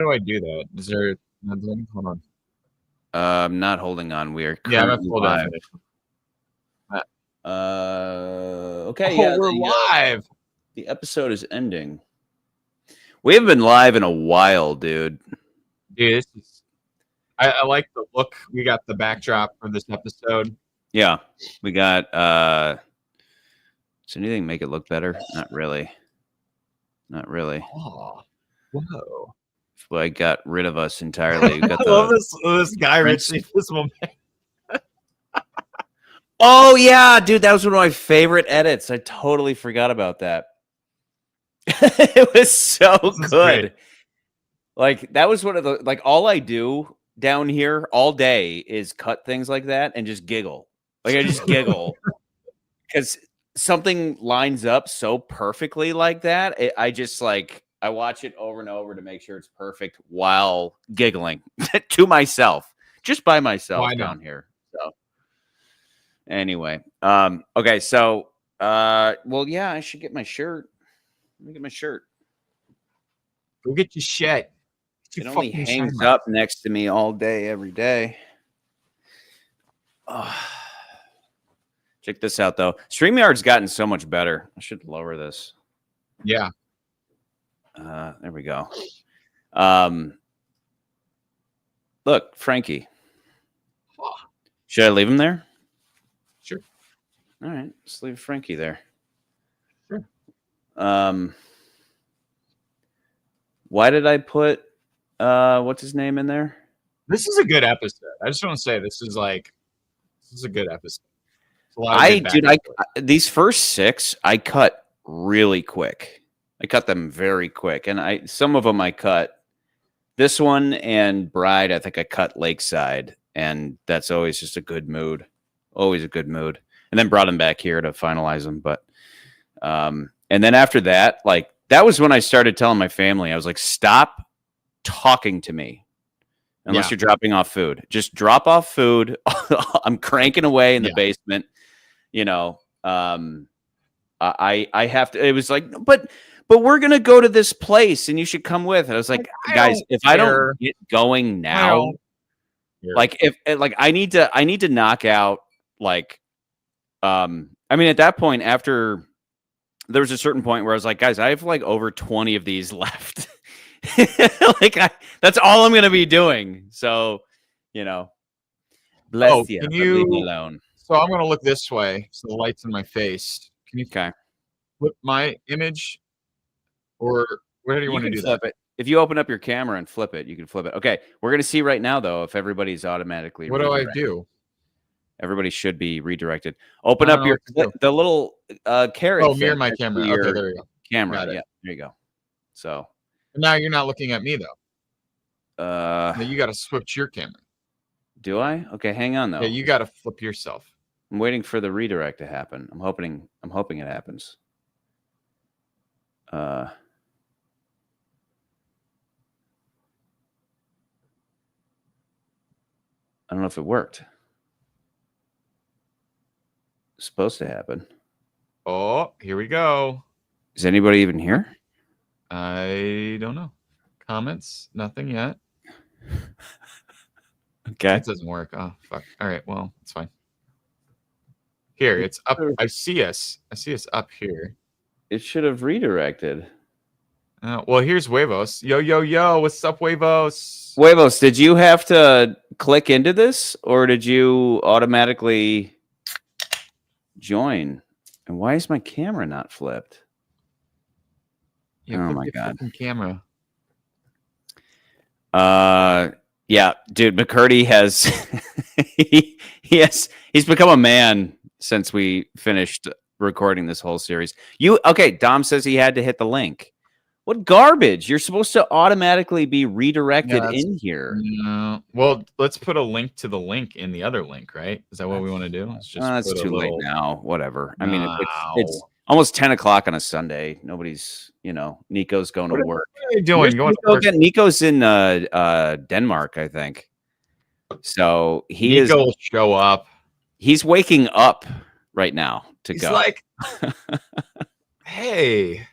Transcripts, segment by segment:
do I do that? Is there nothing? Hold on. I'm not holding on. We are Yeah, I'm currently full live. definition. Okay, Oh, yeah, we're live. the episode is ending. We haven't been live in a while, dude. Dude, this is, I like the look. We got the backdrop for this episode. Yeah, we got. Does anything make it look better? Not really. Not really. Oh, whoa! I got rid of us entirely. We got I love this guy reaching this moment. Oh yeah, dude, that was one of my favorite edits. I totally forgot about that. It was so good. Great. Like that was one of the all I do down here all day is cut things like that and just giggle. Like I just giggle because something lines up so perfectly like that. I just I watch it over and over to make sure it's perfect while giggling to myself, just by myself down here. So anyway, okay, so well, yeah, I should get my shirt. Let me get my shirt. Go get your shit. It only hangs up next to me all day, every day. Check this out, though. StreamYard's gotten so much better. I should lower this. Yeah. There we go. Look, Frankie. Should I leave him there? Sure. All right, let's leave Frankie there. Sure. Why did I put what's his name in there? This is a good episode. I just want to say this is a good episode. These first 6 I cut really quick. I cut them very quick, and some of them I cut. This one and Bride, I think I cut Lakeside, and that's always just a good mood. Always a good mood. And then brought him back here to finalize them. But and then after that, that was when I started telling my family, I was like, stop talking to me unless you're dropping off food. Just drop off food. I'm cranking away in the basement. You know, I have to. It was like, but we're gonna go to this place, and you should come with. And I was like, guys, if I don't get going now, I need to knock out I mean, at that point, after there was a certain point where I was like, guys, I have over 20 of these left. That's all I'm gonna be doing. So, bless you. Leave me alone. So I'm gonna look this way, so the light's in my face. Can you flip my image, or where do you want to do that? If you open up your camera and flip it, you can flip it. Okay, we're gonna see right now though if everybody's automatically. What do I do? Everybody should be redirected. Open up the little carrot. Oh, mirror my camera. Okay, there you go. Camera. Yeah, there you go. So now you're not looking at me though. Now you got to switch your camera. Do I? Okay, hang on though. Yeah, you got to flip yourself. I'm waiting for the redirect to happen. I'm hoping it happens. I don't know if it worked. It's supposed to happen. Oh, here we go. Is anybody even here? I don't know. Comments? Nothing yet. Okay. It doesn't work. Oh, fuck. All right. Well, it's fine. Here, it's up. I see us up here. It should have redirected. Well, here's Huevos. Yo, yo, yo. What's up, Huevos? Huevos, did you have to click into this, or did you automatically join? And why is my camera not flipped? Yeah, oh my god. Camera. Yeah, dude, McCurdy has he's become a man since we finished recording this whole series. Dom says he had to hit the link. What garbage? You're supposed to automatically be redirected in here. No. Well, let's put a link to the link in the other link, right? Is that what we want to do? It's too late now. Whatever. I mean, it's almost 10 o'clock on a Sunday. Nobody's, Nico's going to work. What are you doing? Nico's in Denmark, I think. So Nico will show up. He's waking up right now to go. He's like, hey.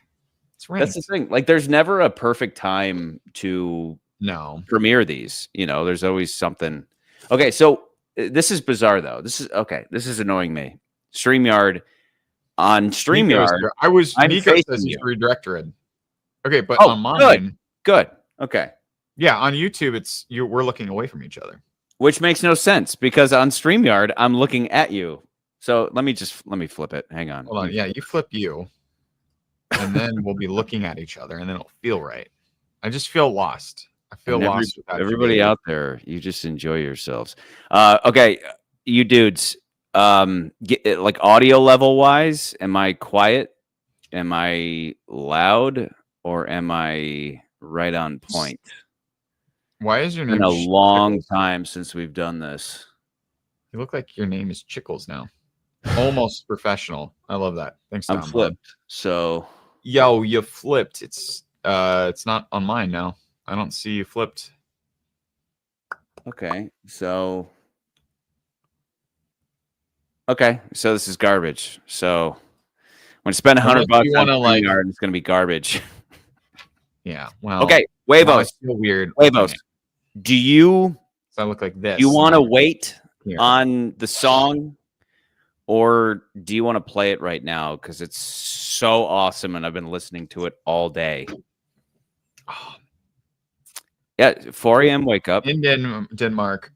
That's the thing. There's never a perfect time to No. premiere these. You know, there's always something. Okay, so this is bizarre though. This is annoying me. StreamYard on StreamYard. Nico says he's redirected. Okay, but on mine, good. Okay. Yeah, on YouTube, we're looking away from each other, which makes no sense because on StreamYard I'm looking at you. So let me flip it. Hang on. Hold on. Yeah, you flip you, and then we'll be looking at each other, and then it'll feel right. I just feel lost. I feel lost. Everybody out there, you just enjoy yourselves. Okay, you dudes. Like audio level wise, am I quiet? Am I loud? Or am I right on point? Why is your name? It's been a long time since we've done this. You look like your name is Chickles now. Almost professional. I love that. Thanks, Tom. I'm flipped. So, yo, you flipped. It's not on mine now. I don't see you flipped. Okay, so this is garbage. So when I spend $100 on StreamYard, it's gonna be garbage. Yeah. Well. Okay, Huevos. Feel weird. Huevos. Do you? So I look like this. You want to wait on the song, or do you want to play it right now? Because it's so awesome, and I've been listening to it all day. Oh. Yeah, 4 a.m. wake up in Denmark.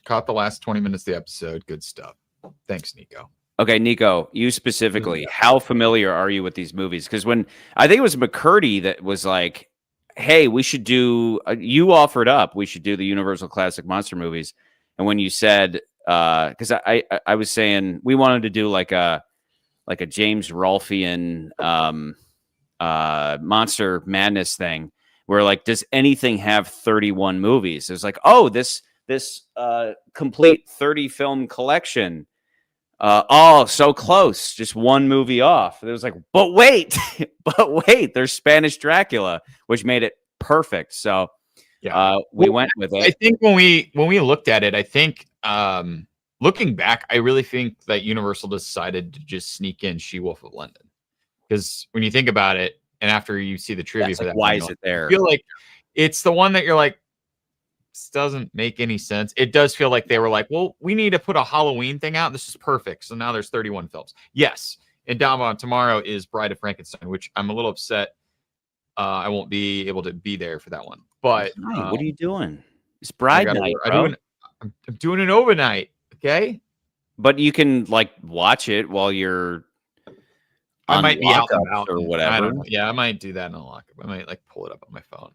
Caught the last 20 minutes of the episode. Good stuff. Thanks, Nico. Okay, Nico, you specifically, how familiar are you with these movies? Because when I think it was McCurdy that was like, hey, we should do, you offered up, we should do the Universal Classic Monster movies. And when you said, because I was saying we wanted to do like a James Rolfian Monster Madness thing, where like, does anything have 31 movies? It's like, oh, this complete 30 film collection. Oh, so close, just one movie off. It was like, but wait, there's Spanish Dracula, which made it perfect. So we went with it. I think when we looked at it, I think looking back, I really think that Universal decided to just sneak in She-Wolf of London, because when you think about it, and after you see the trivia for that, why is it there? I feel like it's the one that you're like, this doesn't make any sense. It does feel like they were like, well, we need to put a Halloween thing out. This is perfect. So now there's 31 films. Yes. And down tomorrow is Bride of Frankenstein, which I'm a little upset. I won't be able to be there for that one. But what are you doing? It's Bride night, bro. I'm doing an overnight. Okay. But you can like watch it while you're I might be out or whatever. I don't know. Yeah, I might do that in a lockup. I might like pull it up on my phone.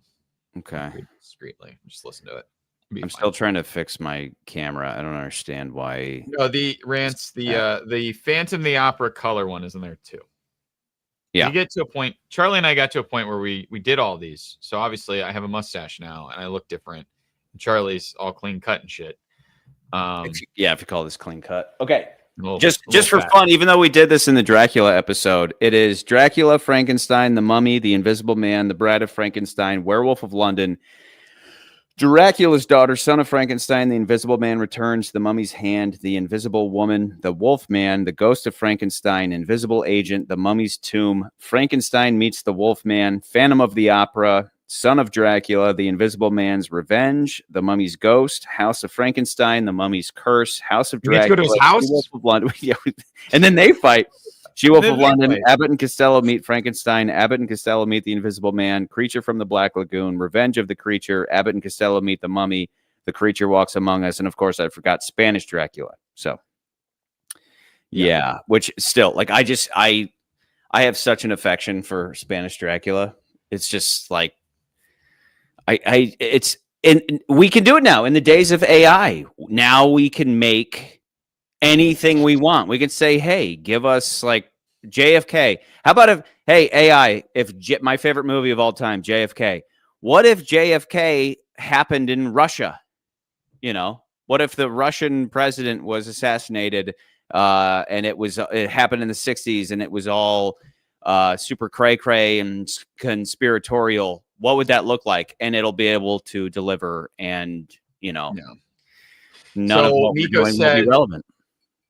Okay. Discreetly. Just listen to it. I'm still trying to fix my camera. I don't understand why. No, the Phantom of the Opera color one is in there too. Yeah. You get to a point. Charlie and I got to a point where we did all these. So obviously I have a mustache now and I look different. Charlie's all clean cut and shit. If you call this clean cut. Okay. Just for fun, even though we did this in the Dracula episode, it is Dracula, Frankenstein, the Mummy, the Invisible Man, the Bride of Frankenstein, Werewolf of London, Dracula's Daughter, Son of Frankenstein, the Invisible Man Returns, the Mummy's Hand, the Invisible Woman, the Wolf Man, the Ghost of Frankenstein, Invisible Agent, the Mummy's Tomb, Frankenstein Meets the Wolf Man, Phantom of the Opera, Son of Dracula, the Invisible Man's Revenge, the Mummy's Ghost, House of Frankenstein, the Mummy's Curse, House of Dracula, go to his house? She-Wolf of London, and then they fight. She-Wolf of London, Abbott and Costello meet Frankenstein, Abbott and Costello meet the Invisible Man, Creature from the Black Lagoon, Revenge of the Creature, Abbott and Costello meet the Mummy, The Creature Walks Among Us, and of course I forgot Spanish Dracula. So yeah, which still, like, I have such an affection for Spanish Dracula. It's just like we can do it now in the days of AI. Now we can make anything we want. We can say, hey, give us like JFK. How about hey, AI, my favorite movie of all time, JFK. What if JFK happened in Russia? You know, what if the Russian president was assassinated and it happened in the 60s and it was all super cray-cray and conspiratorial? What would that look like? And it'll be able to deliver, and none of what we're doing will be relevant.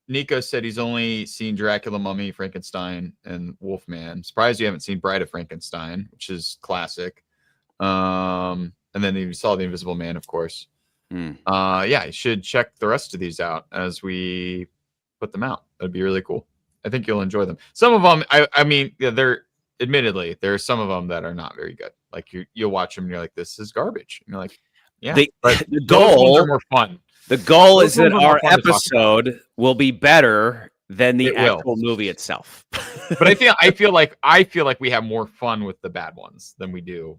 Nico said he's only seen Dracula, Mummy, Frankenstein, and Wolfman. Surprised you haven't seen Bride of Frankenstein, which is classic. and then you saw The Invisible Man, of course. Mm. Yeah, you should check the rest of these out as we put them out. That'd be really cool. I think you'll enjoy them. Some of them, I mean, yeah, they're admittedly there are some of them that are not very good. Like you'll watch them and you're like, this is garbage. And you're like, yeah, but the those ones goal are more fun. The goal Those is that ones are more our fun to talk about. episode will be better than the It will. actual movie itself. But I feel like we have more fun with the bad ones than we do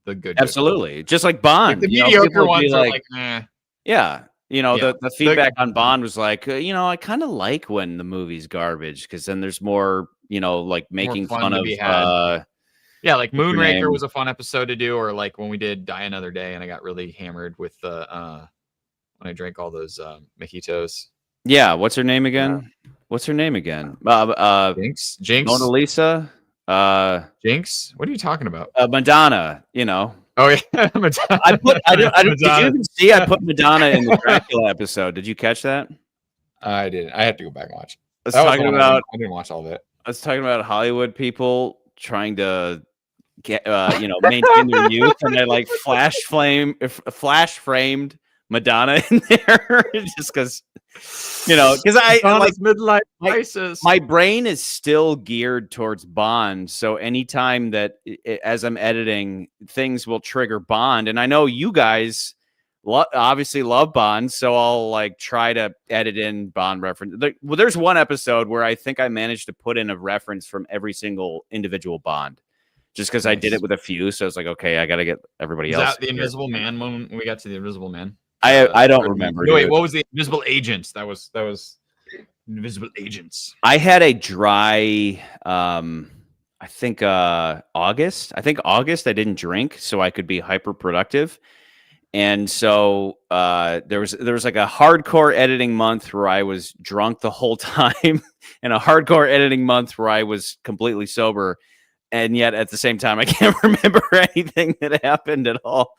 the good. Absolutely, just like Bond. Like the you know, mediocre people would be ones are like, eh. yeah. You know, Yeah. the feedback on Bond was like, I kind of like when the movie's garbage because then there's more, like making fun fun to of. be had. Yeah, like what's her Moonraker name? was a fun episode to do, or like when we did Die Another Day, and I got really hammered with the when I drank all those mojitos. Yeah, what's her name again? What's her name again? Jinx, Mona Lisa. Jinx. What are you talking about? Madonna. Oh yeah, I did you even see? I put Madonna in the Dracula episode. Did you catch that? I didn't. I had to go back and watch. I was talking about. I didn't watch all of it. I was talking about Hollywood people trying to get, maintain their youth, and I like flash framed Madonna in there just because, because I like midlife crisis. My brain is still geared towards Bond, so anytime that as I'm editing, things will trigger Bond, and I know you guys obviously love Bond, so I'll like try to edit in Bond reference. Well, there's one episode where I think I managed to put in a reference from every single individual Bond, just because I did it with a few. So it's like, okay, I got to get everybody else. Is that the Invisible Man when we got to the Invisible Man? I don't remember. No, wait, what was the Invisible Agents? That was Invisible Agents. I had a dry, I think August. I think August I didn't drink, so I could be hyper productive. And so there was like a hardcore editing month where I was drunk the whole time, and a hardcore editing month where I was completely sober. And yet at the same time, I can't remember anything that happened at all.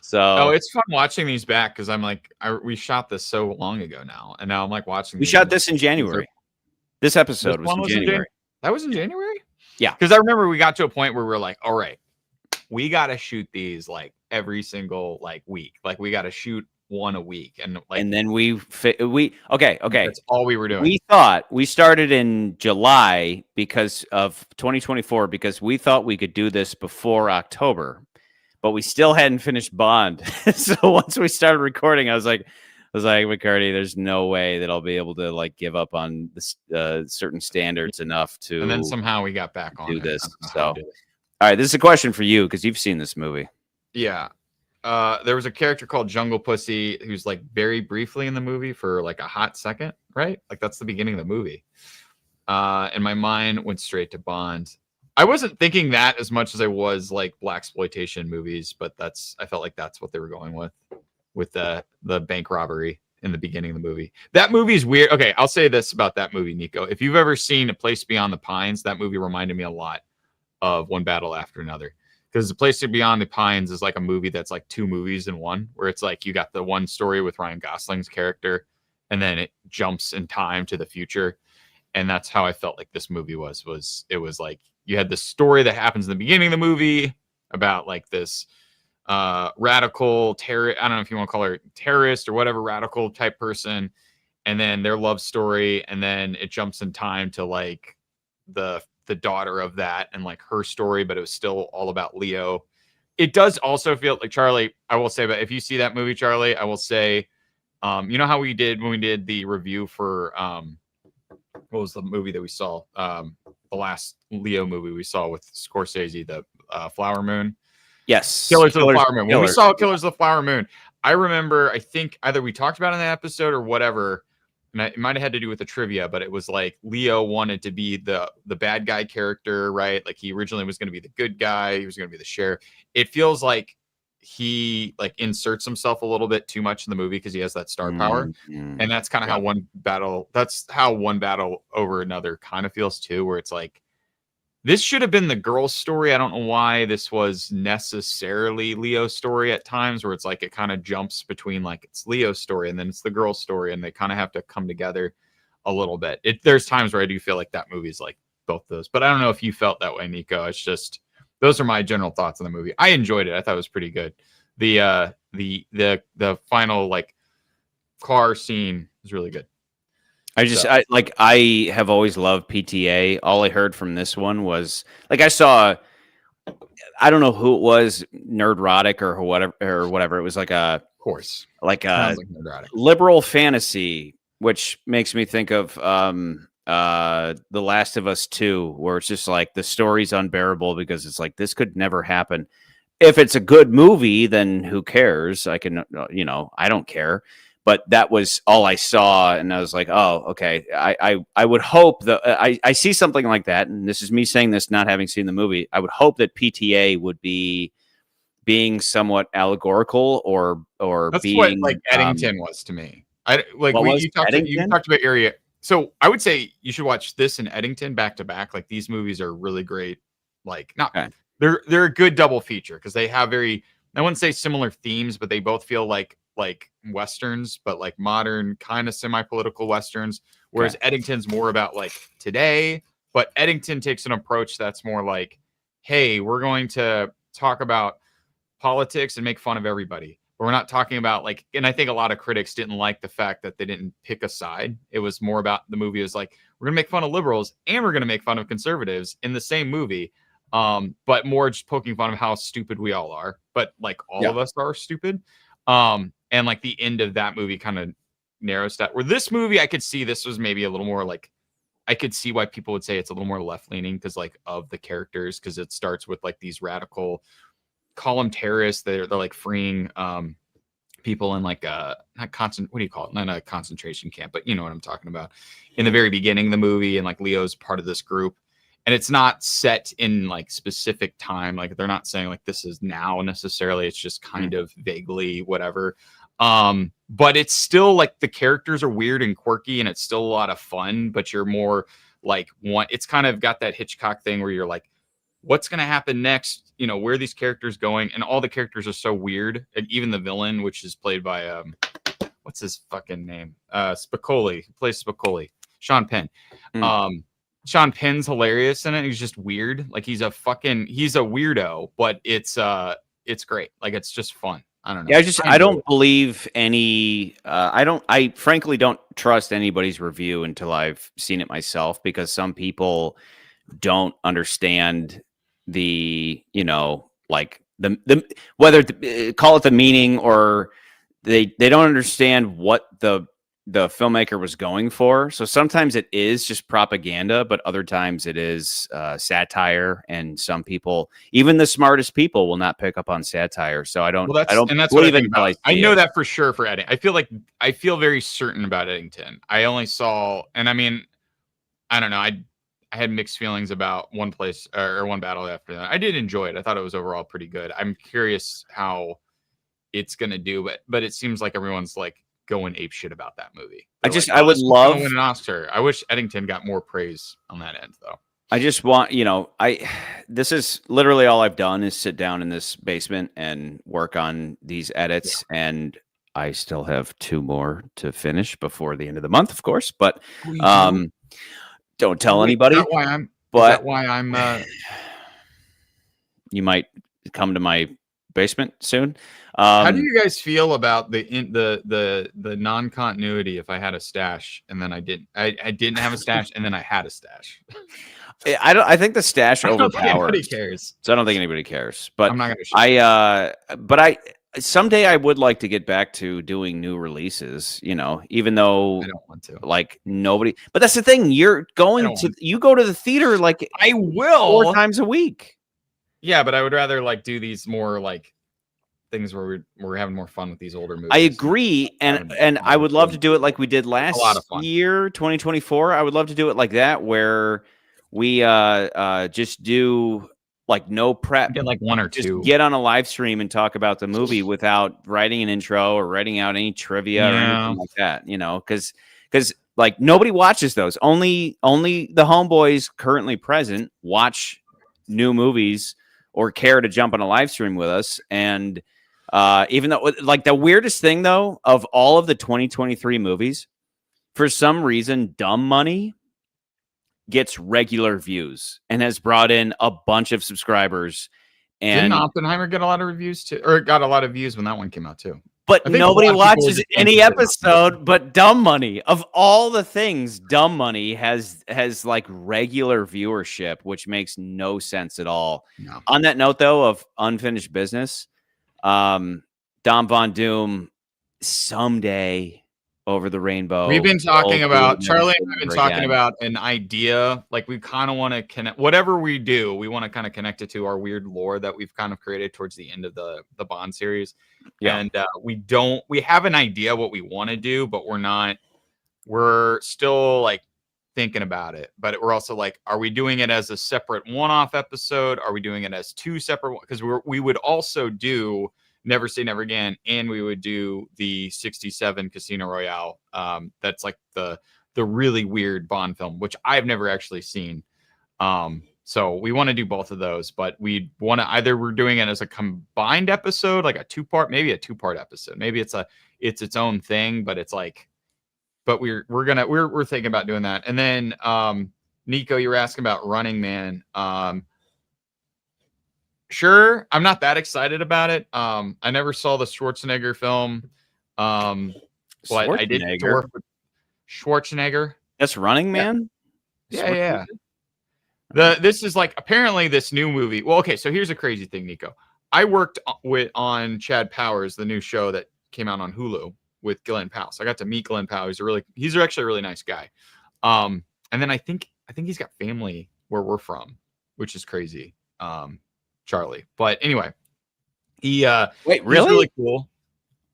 So it's fun watching these back because I'm like, we shot this so long ago now, and now I'm like watching. We shot this in January. This episode was in January. That was in January? Yeah. Because I remember we got to a point where we were like, all right, we got to shoot these like every single like week. Like we got to shoot one a week. And like, and then okay. That's all we were doing. We thought we started in July because of 2024, because we thought we could do this before October, but we still hadn't finished Bond. So once we started recording, I was like, McCarty, there's no way that I'll be able to like give up on this certain standards enough to. And then somehow we got back on do this. So, all right, this is a question for you because you've seen this movie. Yeah. There was a character called Jungle Pussy who's like very briefly in the movie for like a hot second, right? Like that's the beginning of the movie. And my mind went straight to Bond. I wasn't thinking that as much as I was like blaxploitation movies, but I felt like that's what they were going with the bank robbery in the beginning of the movie. That movie's weird. Okay, I'll say this about that movie, Nico. If you've ever seen A Place Beyond the Pines, that movie reminded me a lot of One Battle After Another. Because The Place Beyond the Pines is like a movie that's like two movies in one, where it's like you got the one story with Ryan Gosling's character, and then it jumps in time to the future. And that's how I felt like this movie was it was like you had this story that happens in the beginning of the movie about like this radical terror, I don't know if you want to call her terrorist or whatever, radical type person, and then their love story, and then it jumps in time to like the daughter of that and like her story, but it was still all about Leo. It does also feel like, Charlie, I will say, but if you see that movie, Charlie, I will say, you know how we did when we did the review for what was the movie that we saw, the last Leo movie we saw with Scorsese, the Flower Moon. Yes, Killers of the Flower Moon. When we saw Killers of the Flower Moon, I remember, I think either we talked about it in that episode or whatever, and it might have had to do with the trivia, but it was like Leo wanted to be the bad guy character, right? Like he originally was going to be the good guy. He was going to be the sheriff. It feels like he like inserts himself a little bit too much in the movie because he has that star power. And that's kind of how that's how one battle over another kind of feels too, where it's like, this should have been the girl's story. I don't know why this was necessarily Leo's story at times, where it's like it kind of jumps between like it's Leo's story and then it's the girl's story, and they kind of have to come together a little bit. There's times where I do feel like that movie's like both those, but I don't know if you felt that way, Nico. It's just those are my general thoughts on the movie. I enjoyed it. I thought it was pretty good. The final like car scene is really good. So. I have always loved PTA. All I heard from this one was like I saw, I don't know who it was, Nerdrotic or whatever. It was like a Of course, like sounds a like Nerdrotic. liberal fantasy, which makes me think of The Last of Us 2, where it's just like the story's unbearable because it's like this could never happen. If it's a good movie, then who cares? I can, I don't care. But that was all I saw, and I was like, oh, okay. I would hope that I see something like that, and this is me saying this, not having seen the movie. I would hope that PTA would be being somewhat allegorical or That's being what like Eddington was to me. I like what was you Eddington? talked about area. So I would say you should watch this and Eddington back to back. Like these movies are really great. Like not Okay. they're a good double feature because they have very, I wouldn't say similar themes, but they both feel like westerns, but like modern kind of semi-political westerns. Whereas Eddington's more about like today, but Eddington takes an approach that's more like, hey, we're going to talk about politics and make fun of everybody. But we're not talking about like, and I think a lot of critics didn't like the fact that they didn't pick a side. It was more about the movie was like, we're gonna make fun of liberals and we're gonna make fun of conservatives in the same movie. But more just poking fun of how stupid we all are. But like all of us are stupid. And like the end of that movie kind of narrows that. Where this movie, I could see this was maybe a little more like, I could see why people would say it's a little more left leaning because like of the characters, because it starts with like these radical, call them terrorists. They're like freeing people in like not constant, what do you call it? Not a concentration camp, but you know what I'm talking about. In the very beginning of the movie, and like Leo's part of this group, and it's not set in like specific time. Like they're not saying like this is now necessarily. It's just kind of vaguely whatever. But it's still like the characters are weird and quirky, and it's still a lot of fun. But you're more like one. It's kind of got that Hitchcock thing where you're like, what's going to happen next? You know, where are these characters going? And all the characters are so weird. And even the villain, which is played by what's his fucking name? Spicoli, who plays Spicoli, Sean Penn. Sean Penn's hilarious in it. He's just weird. Like he's a weirdo, but it's great. Like it's just fun. I don't know. Yeah, I don't believe any. I frankly don't trust anybody's review until I've seen it myself, because some people don't understand the, like the whether call it the meaning, or they don't understand what the filmmaker was going for. So sometimes it is just propaganda, but other times it is satire. And some people, even the smartest people, will not pick up on satire. So I don't. That's what I think about. I know that for sure for Eddington. I feel very certain about Eddington. I only saw, and I mean, I don't know. I had mixed feelings about One Place or One Battle after that. I did enjoy it. I thought it was overall pretty good. I'm curious how it's gonna do, but it seems like everyone's like going ape shit about that movie. I would love win an Oscar. I wish Eddington got more praise on that end, though. I just want, this is literally all I've done is sit down in this basement and work on these edits, and I still have 2 more to finish before the end of the month, of course. But don't tell anybody. Is that why I'm you might come to my basement soon. How do you guys feel about the non-continuity? If I had a stash and then I didn't have a stash and then I had a stash. I think the stash overpowers. Nobody cares. So I don't think anybody cares. But I'm not gonna. Someday I would like to get back to doing new releases, even though I don't want to. Like nobody. But that's the thing. You go to the theater like I will 4 times a week. Yeah, but I would rather like do these more like things where we're having more fun with these older movies. I agree, and I would love to do it like we did last year, 2024. I would love to do it like that, where we just do like no prep, get like 1 or 2, just get on a live stream and talk about the movie without writing an intro or writing out any trivia or anything like that. Because like nobody watches those. Only the homeboys currently present watch new movies or care to jump on a live stream with us. And even though, like, the weirdest thing though of all of the 2023 movies, for some reason, Dumb Money gets regular views and has brought in a bunch of subscribers. Didn't And Oppenheimer get a lot of reviews too, or it got a lot of views when that one came out too? but I think a nobody lot of people watches just any interested in episode but Dumb Money. Of all the things, Dumb Money has like regular viewership, which makes no sense at all. No. On that note, though, of unfinished business, Dom Von Doom someday over the rainbow. We've been talking will about do Charlie never and I've been ever talking again. about an idea. Like we kind of want to connect whatever we do. We want to kind of connect it to our weird lore that we've kind of created towards the end of the Bond series. Yeah. And we have an idea what we want to do, but we're still like thinking about it. But we're also like, are we doing it as a separate one-off episode? Are we doing it as two separate? Because we would also do Never Say Never Again, and we would do the 67 Casino Royale. That's like the really weird Bond film, which I've never actually seen. So we want to do both of those, but we want to either we're doing it as a combined episode, like a two-part episode. Maybe it's its own thing, but it's like, but we're thinking about doing that. And then Nico, you were asking about Running Man. Sure, I'm not that excited about it. I never saw the Schwarzenegger film. But I did get to work with Schwarzenegger. That's Running Man? Yeah. This is like apparently this new movie. Well, okay, so here's a crazy thing, Nico. I worked on Chad Powers, the new show that came out on Hulu with Glenn Powell. So I got to meet Glenn Powell. He's actually a really nice guy. And then I think he's got family where we're from, which is crazy. Charlie. But anyway, he wait, he's really? really cool.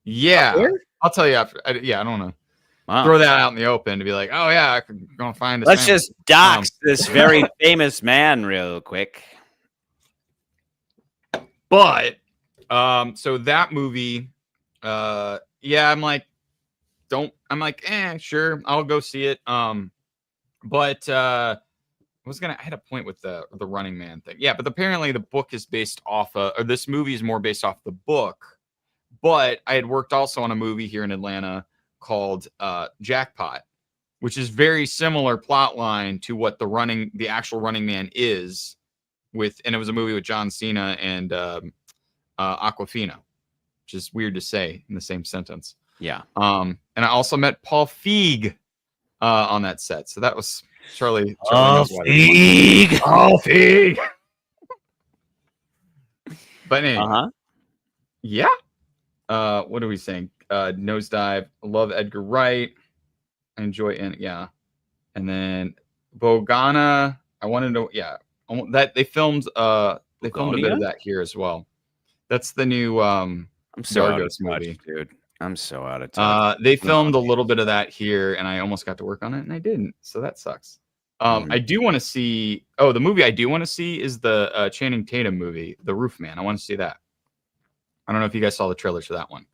Yeah. I'll tell you after. I don't know. Wow. Throw that out in the open to be like, oh yeah, I can go find. Let's just dox this very famous man real quick. But so that movie, yeah, I'm like, sure, I'll go see it. But I had a point with the Running Man thing. Yeah, but apparently the book is based off or this movie is more based off the book. But I had worked also on a movie here in Atlanta called Jackpot, which is very similar plot line to what the actual Running Man is and it was a movie with John Cena and Aquafina, which is weird to say in the same sentence. Yeah. And I also met Paul Feig on that set. So that was Charlie Paul Feig. Paul Feig. But anyway, yeah. What are we saying? Nosedive. I love Edgar Wright. I enjoy it. Yeah. And then Bogana. I wanted to. Yeah. That they filmed. They filmed a bit of that here as well. That's the new. I'm so out of touch, movie, dude. I'm so out of touch. They filmed a little bit of that here, and I almost got to work on it, and I didn't. So that sucks. I do want to see. Oh, the movie I do want to see is the Channing Tatum movie, The Roof Man. I want to see that. I don't know if you guys saw the trailers for that one.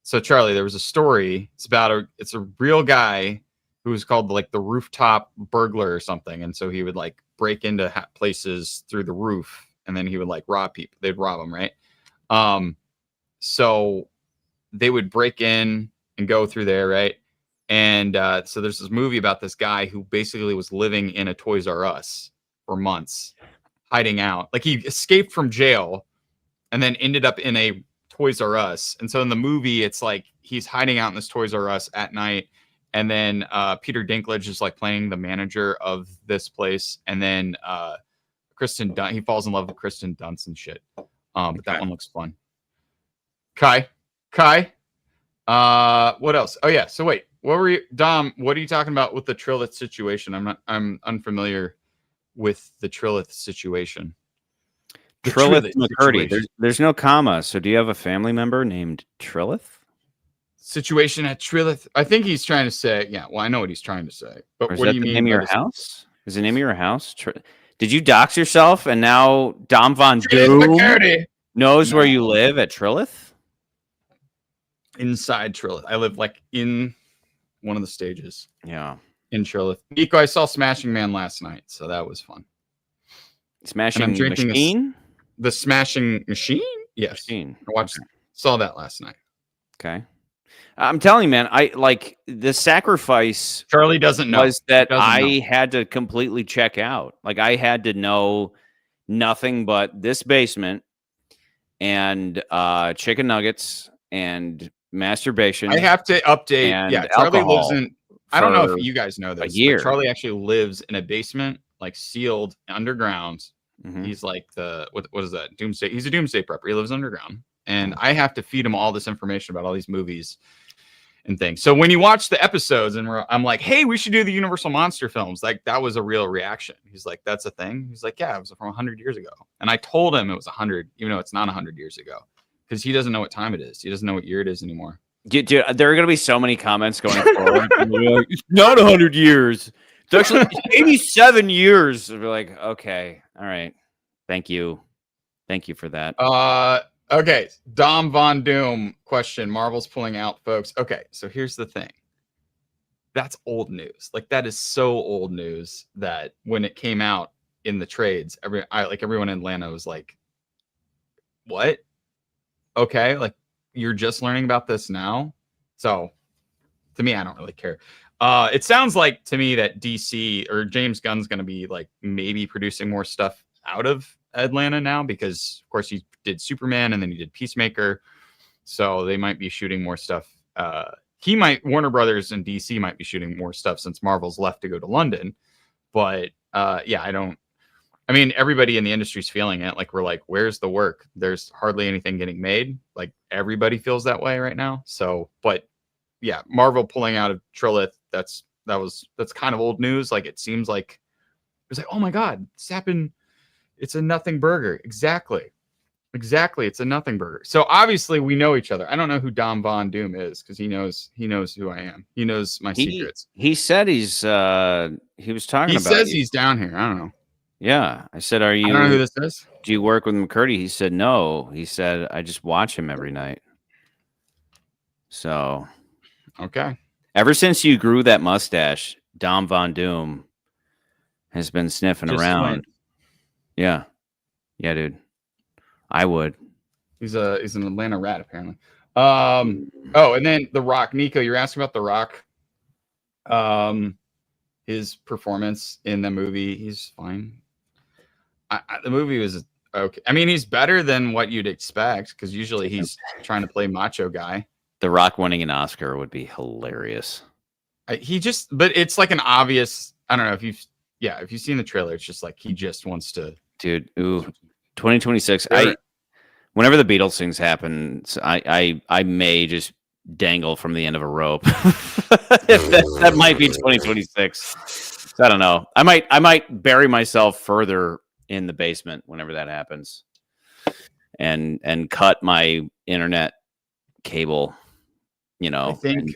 So Charlie, there was a story. It's a real guy who was called like the rooftop burglar or something, and so he would like break into places through the roof, and then he would like rob people. They'd rob them, right? So they would break in and go through there, right? And so there's this movie about this guy who basically was living in a Toys R Us for months, hiding out. Like he escaped from jail and then ended up in a Toys R Us. And so in the movie, it's like he's hiding out in this Toys R Us at night. And then Peter Dinklage is like playing the manager of this place. And then Kristen Dunst, he falls in love with Kristen Dunst and shit. But that one looks fun. Kai. What else? Oh yeah. So wait, what were you, Dom? What are you talking about with the Trilith situation? I'm unfamiliar with the Trilith situation. Trilith McCurdy. There's no comma. So do you have a family member named Trilith? Situation at Trilith. I think he's trying to say, yeah. Well, I know what he's trying to say. But what do you mean? Name of your house? Is the name of your house? Did you dox yourself and now Dom Von Doom knows where you live at Trilith? Inside Trilith. I live like in one of the stages. Yeah. In Trilith. Nico, I saw Smashing Man last night, so that was fun. Smashing Machine? The Smashing Machine? Yes. I saw that last night. Okay. I'm telling you, man, I like the sacrifice. Charlie doesn't know. Was that I had to completely check out. Like I had to know nothing but this basement and chicken nuggets and masturbation I have to update. and Yeah, Charlie lives alcohol in. I don't know if for you guys know a this, but year. Charlie actually lives in a basement, like sealed underground. Mhm. He's like what is that? Doomsday. He's a doomsday prepper. He lives underground, and I have to feed him all this information about all these movies and things. So when you watch the episodes, and I'm like, "Hey, we should do the Universal monster films," like that was a real reaction. He's like, "That's a thing." He's like, "Yeah, it was from 100 years ago," and I told him it was 100, even though it's not 100 years ago, because he doesn't know what time it is. He doesn't know what year it is anymore. Dude, there are going to be so many comments going forward. Like, it's not 100 years. It's actually 87 years. We're like, okay, all right. Thank you for that. Okay. Dom Von Doom question. Marvel's pulling out, folks. Okay, so here's the thing. That's old news. Like that is so old news that when it came out in the trades, everyone in Atlanta was like, "What? Okay, like you're just learning about this now." So to me, I don't really care. It sounds like to me that DC or James Gunn's going to be like maybe producing more stuff out of Atlanta now because, of course, he did Superman and then he did Peacemaker, so they might be shooting more stuff. Warner Brothers and DC might be shooting more stuff since Marvel's left to go to London. But yeah, I mean, everybody in the industry is feeling it. Like we're like, where's the work? There's hardly anything getting made. Like everybody feels that way right now. So, but yeah, Marvel pulling out of Trilith, that's kind of old news. Like it seems like it was like, oh my God, this happened. It's a nothing burger. Exactly. It's a nothing burger. So obviously we know each other. I don't know who Dom Von Doom is because he knows who I am. He knows my secrets. He said he was talking about says you. he's down here. I don't know. Yeah. I said, I don't know who this is. Do you work with McCurdy? He said, no. He said, I just watch him every night. So. Okay. Ever since you grew that mustache, Dom Von Doom has been sniffing around. Yeah. Yeah, dude. I would. He's an Atlanta rat, apparently. Oh, and then The Rock. Nico, you're asking about The Rock. His performance in the movie, he's fine. The movie was okay. I mean, he's better than what you'd expect because usually he's trying to play macho guy. The Rock winning an Oscar would be hilarious. But it's like an obvious. I don't know if you've seen the trailer, it's just like he just wants to. Dude, 2026. Whenever the Beatles things happen, I may just dangle from the end of a rope. that might be 2026. I don't know. I might bury myself further in the basement whenever that happens, and cut my internet cable. You know, I think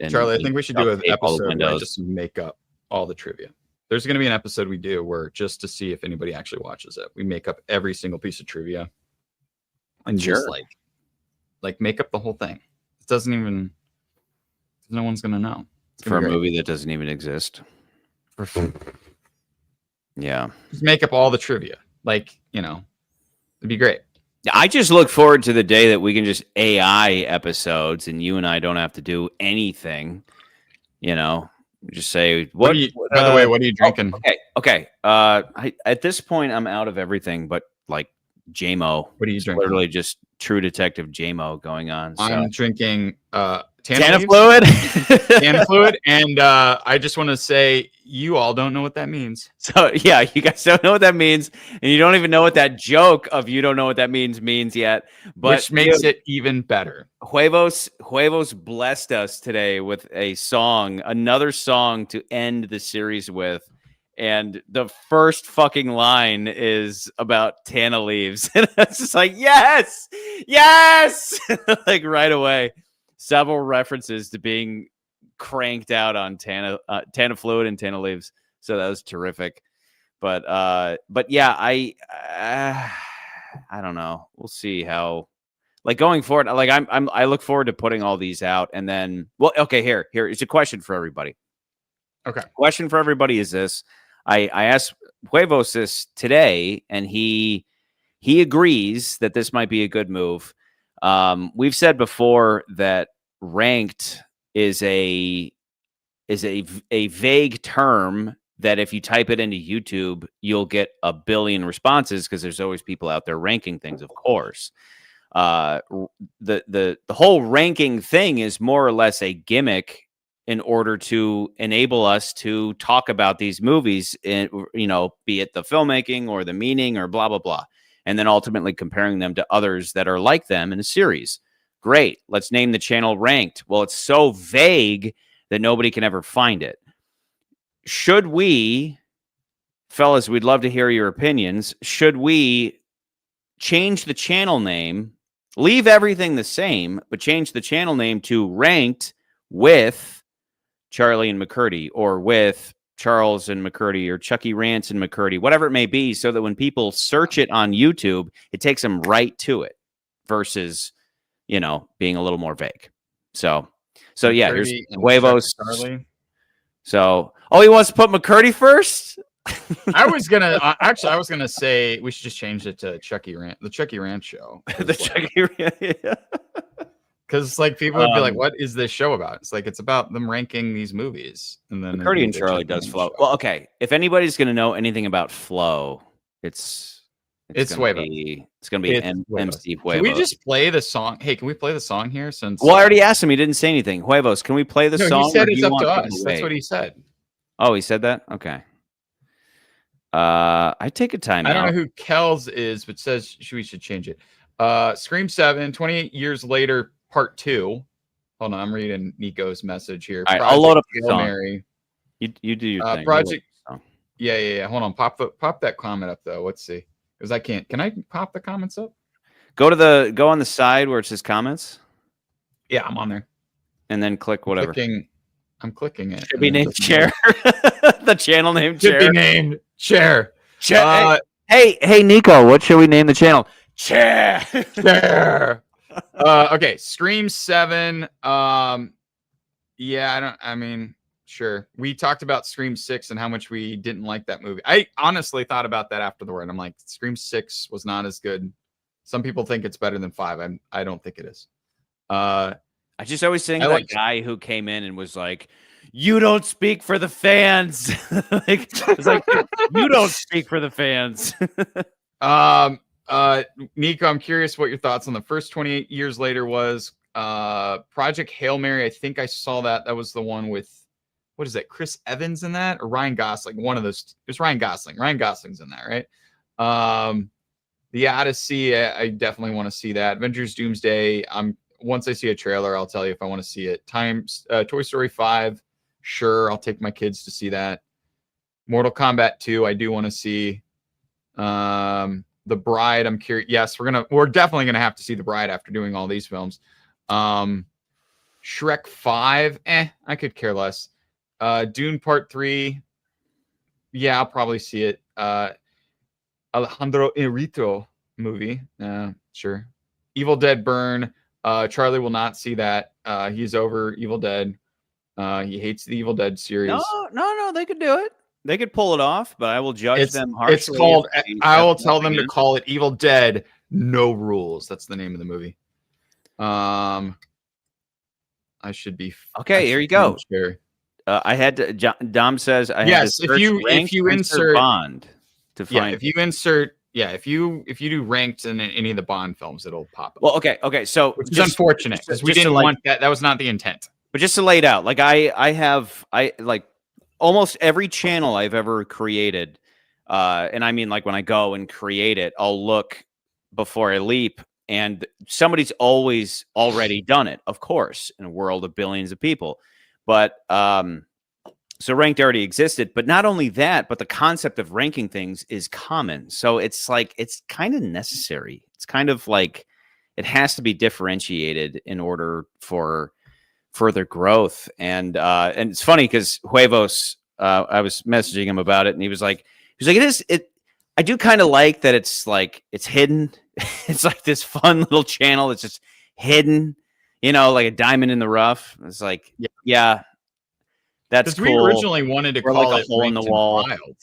Charlie. I think we should do an episode where I just make up all the trivia. There's going to be an episode we do where just to see if anybody actually watches it, we make up every single piece of trivia. And just like make up the whole thing. It doesn't even. No one's gonna know for a movie that doesn't even exist. Yeah, just make up all the trivia. Like it'd be great. I just look forward to the day that we can just AI episodes, and you and I don't have to do anything. Just say what. By the way, what are you drinking? Okay. At this point, I'm out of everything, but like. JMO. What are you drinking? Literally just True Detective JMO going on. So. I'm drinking Tanafluid. Tanafluid, and I just want to say you all don't know what that means. So yeah, you guys don't know what that means, and you don't even know what that joke of you don't know what that means yet. But which makes it even better. Huevos blessed us today with another song to end the series with. And the first fucking line is about Tana leaves. And it's just like, yes, like right away. Several references to being cranked out on Tanafluid and Tana leaves. So that was terrific. But yeah, I don't know. We'll see how, like going forward, like I look forward to putting all these out. And then, well, okay, here is a question for everybody. Okay. Question for everybody is this. I asked Huevos this today, and he agrees that this might be a good move. We've said before that ranked is a vague term that if you type it into YouTube, you'll get a billion responses because there's always people out there ranking things, of course. The whole ranking thing is more or less a gimmick in order to enable us to talk about these movies, in, be it the filmmaking or the meaning or blah, blah, blah. And then ultimately comparing them to others that are like them in a series. Great. Let's name the channel Ranked. Well, it's so vague that nobody can ever find it. Should we, fellas, we'd love to hear your opinions. Should we change the channel name, leave everything the same, but change the channel name to Ranked with Charlie and McCurdy, or with Charles and McCurdy, or Chucky Rants and McCurdy, whatever it may be, so that when people search it on YouTube, it takes them right to it versus, being a little more vague. So yeah, here's Huevos. So, he wants to put McCurdy first? I was gonna say we should just change it to Chucky Rant, the Chucky Rant show. The Chucky Rant, yeah. Because people would be like, "What is this show about?" It's like it's about them ranking these movies, and then McCurdy and Charlie does flow. Show. Well, okay. If anybody's going to know anything about flow, it's Huevo. It's going to be MC Huevos. Can we just play the song? Hey, can we play the song here? Since I already asked him, he didn't say anything. Huevos, can we play the song? He said it's up to us. That's what he said. Oh, he said that. Okay. I take a time. I don't know who Kells is, but says we should change it. Scream 7, 28 years later. Part 2. Hold on, I'm reading Nico's message here. All right, I'll load up the song. Mary. You do your thing. Project. Yeah. Hold on, pop that comment up though. Let's see, because I can't. Can I pop the comments up? Go on the side where it says comments. Yeah, I'm on there. And then click whatever. I'm clicking it. Should be named Chair. The channel name Chair. Should be named Chair. Hey, Nico, what should we name the channel? Chair. Chair. Okay, Scream 7. Sure. We talked about Scream 6 and how much we didn't like that movie. I honestly thought about that afterward. I'm like, Scream 6 was not as good. Some people think it's better than 5. I don't think it is. I just always think that guy who came in and was like, "You don't speak for the fans." It's like you don't speak for the fans. Nico, I'm curious what your thoughts on the first 28 years later was. Project Hail Mary. I think I saw that. That was the one with, what is that? Chris Evans in that, or Ryan Gosling? One of those. It was Ryan Gosling. Ryan Gosling's in that, right? The Odyssey. I definitely want to see that. Avengers Doomsday. Once I see a trailer, I'll tell you if I want to see it. Toy Story 5. Sure, I'll take my kids to see that. Mortal Kombat 2. I do want to see. The Bride, I'm curious. Yes, we're definitely gonna have to see The Bride after doing all these films. Shrek 5, I could care less. Dune Part 3, yeah, I'll probably see it. Alejandro Inarritu movie, sure. Evil Dead Burn, Charlie will not see that. He's over Evil Dead. He hates the Evil Dead series. No, they could do it. They could pull it off, but I will judge them harshly. It's called. I will tell them to call it Evil Dead. No Rules. That's the name of the movie. I should be okay. Here you go. I had to. Dom says I had to search if you insert Bond to find. If you do ranked in any of the Bond films, it'll pop up. Well, okay. So which is unfortunate because we didn't want that. That was not the intent. But just to lay it out, like I like. Almost every channel I've ever created, and I mean, like when I go and create it, I'll look before I leap, and somebody's always already done it, of course, in a world of billions of people. But so ranked already existed, but not only that, but the concept of ranking things is common. So it's like it's kind of necessary. It's kind of like it has to be differentiated in order for further growth. And it's funny because Huevos, I was messaging him about it, and he was like, I do kind of like that it's like it's hidden. It's like this fun little channel that's just hidden, like a diamond in the rough. It's like, yeah, that's cool. We originally wanted to call like it hole in the wall. Filed.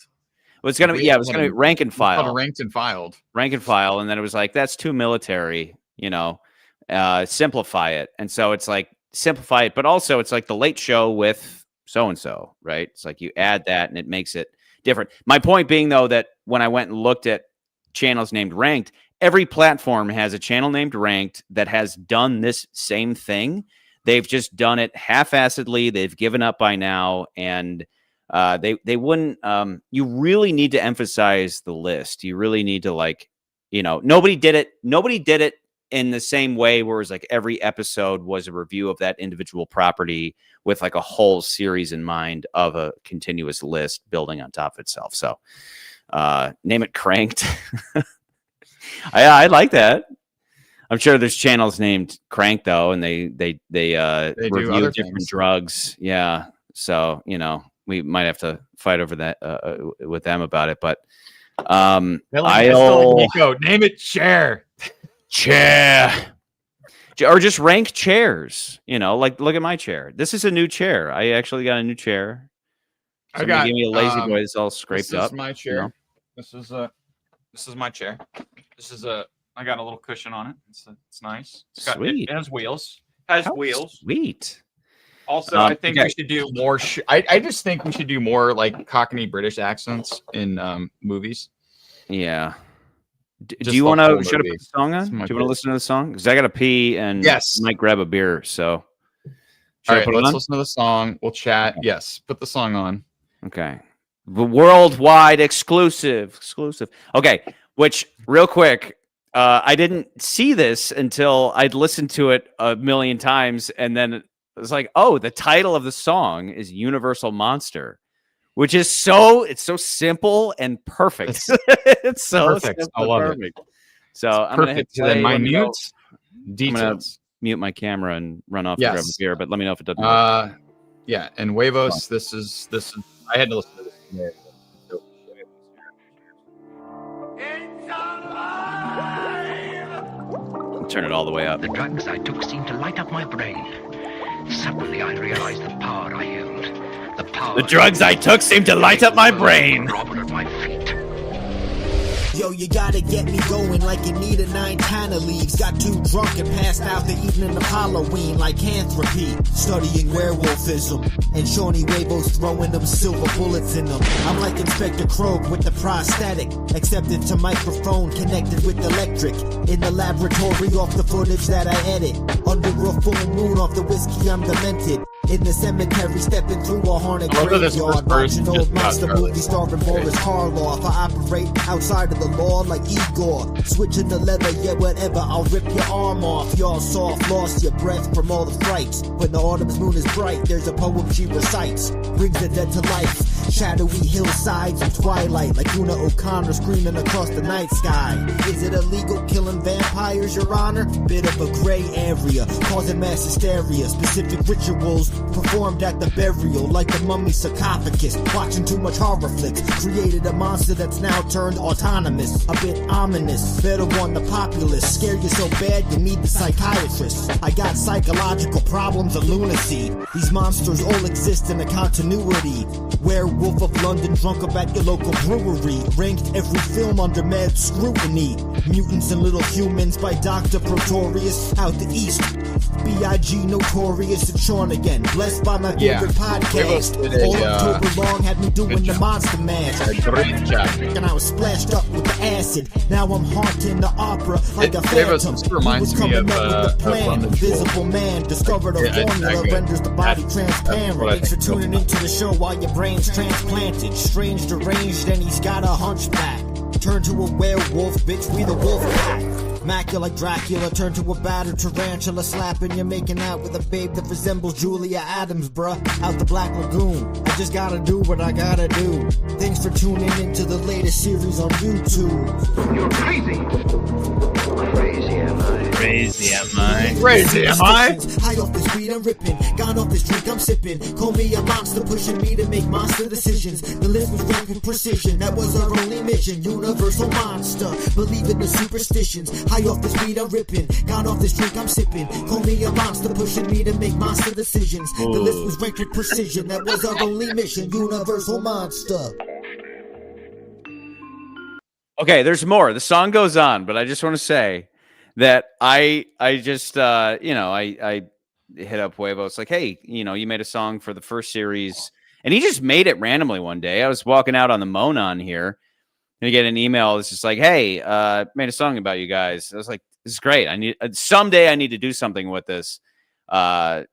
Well, it's gonna be be rank and file. Ranked and filed. Rank and file, and then it was like that's too military. Simplify it, and so it's like simplify it, but also it's like the Late Show with so-and-so, right? It's like you add that and it makes it different. My point being, though, that when I went and looked at channels named Ranked, every platform has a channel named Ranked that has done this same thing. They've just done it half-assedly. They've given up by now, and they wouldn't. You really need to emphasize the list. You really need to, like, you know, nobody did it. Nobody did it in the same way, where it was like every episode was a review of that individual property with like a whole series in mind of a continuous list building on top of itself. So name it Cranked. I like that. I'm sure there's channels named Crank though, and they review different drugs. Yeah. So, you know, we might have to fight over that with them about it, but Name it Chair. Or just rank chairs, you know, like look at my chair. This is a new chair. I actually got a new chair. Somebody gave me a lazy boy that's all scraped up. This is my chair. You know? This is my chair. I got a little cushion on it. It's nice. It has wheels. Sweet. Also, I think we should do more. I just think we should do more like Cockney British accents in movies. Yeah. Do you want to put the song on? Do you want to listen to the song? Because I got to pee and might grab a beer. So, all right, let's listen to the song. We'll chat. Okay. Yes, put the song on. Okay. The worldwide exclusive. Okay. Which, real quick, I didn't see this until I'd listened to it a million times, and then it was like, oh, the title of the song is Universal Monster. Which is so simple and perfect. It's so perfect. I love it. So I'm going to hit play. Minute details. Mute my camera and run off and grab a beer, but let me know if it doesn't work. Yeah, and Huevos, this is I had to listen to this. Turn it all the way up. The drugs I took seemed to light up my brain. Suddenly I realized the power I held. The drugs I took seemed to light up my brain. At my feet. Yo, you gotta get me going like you need a 9 kind of leaves. Got too drunk and passed out the evening of Halloween like Anthropy. Studying werewolfism and Shawnee Huevos throwing them silver bullets in them. I'm like Inspector Krog with the prosthetic, accepted to microphone connected with electric. In the laboratory off the footage that I edit. Under a full moon off the whiskey I'm demented. In the cemetery, stepping through a haunted graveyard, watching old monster movies starring Boris Karloff. I operate outside of the law like Igor, switching the leather, yeah, whatever. I'll rip your arm off. Y'all soft, lost your breath from all the frights. When the autumn's moon is bright, there's a poem she recites, brings the dead to life. Shadowy hillsides and twilight, like Una O'Connor screaming across the night sky. Is it illegal killing vampires, Your Honor? Bit of a gray area, causing mass hysteria. Specific rituals performed at the burial, like the mummy sarcophagus. Watching too much horror flicks created a monster that's now turned autonomous. A bit ominous, better warn the populace. Scare you so bad you need the psychiatrist. I got psychological problems of lunacy. These monsters all exist in a continuity. Werewolf of London, drunk up at your local brewery. Ranked every film under mad scrutiny. Mutants and Little Humans by Dr. Pretorius out the east. B.I.G. Notorious and Sean again. Blessed by my favorite podcast. All October long had me doing the monster mash. And I was splashed up with the acid. Now I'm haunting the opera like a phantom. He was coming up with the plan. Invisible man discovered a formula renders the body transparent. Thanks for tuning into the show while your brain's transplanted. Strange, deranged, and he's got a hunchback. Turn to a werewolf, bitch, we the wolf pack. Mac you like Dracula, turn to a battered tarantula. Slapping you, making out with a babe that resembles Julia Adams, bruh. Out the Black Lagoon, I just gotta do what I gotta do. Thanks for tuning into the latest series on YouTube. You're crazy. Crazy am I. Crazy am I. Crazy am I. High off this weed I'm ripping, gone off this drink I'm sipping. Call me a monster, pushing me to make monster decisions. The list was ranked with precision, that was our only mission. Universal monster, believe in the superstitions. High off this weed I'm ripping, gone off this drink I'm sipping. Call me a monster, pushing me to make monster decisions. The list was ranked with precision, that was our only mission. Universal monster. Okay, there's more. The song goes on, but I just want to say that I just I hit up Huevos like, hey, you know, you made a song for the first series, and he just made it randomly one day. I was walking out on the Monon here, and I get an email. It's just like, hey, made a song about you guys. I was like, this is great. I need someday I need to do something with this, edit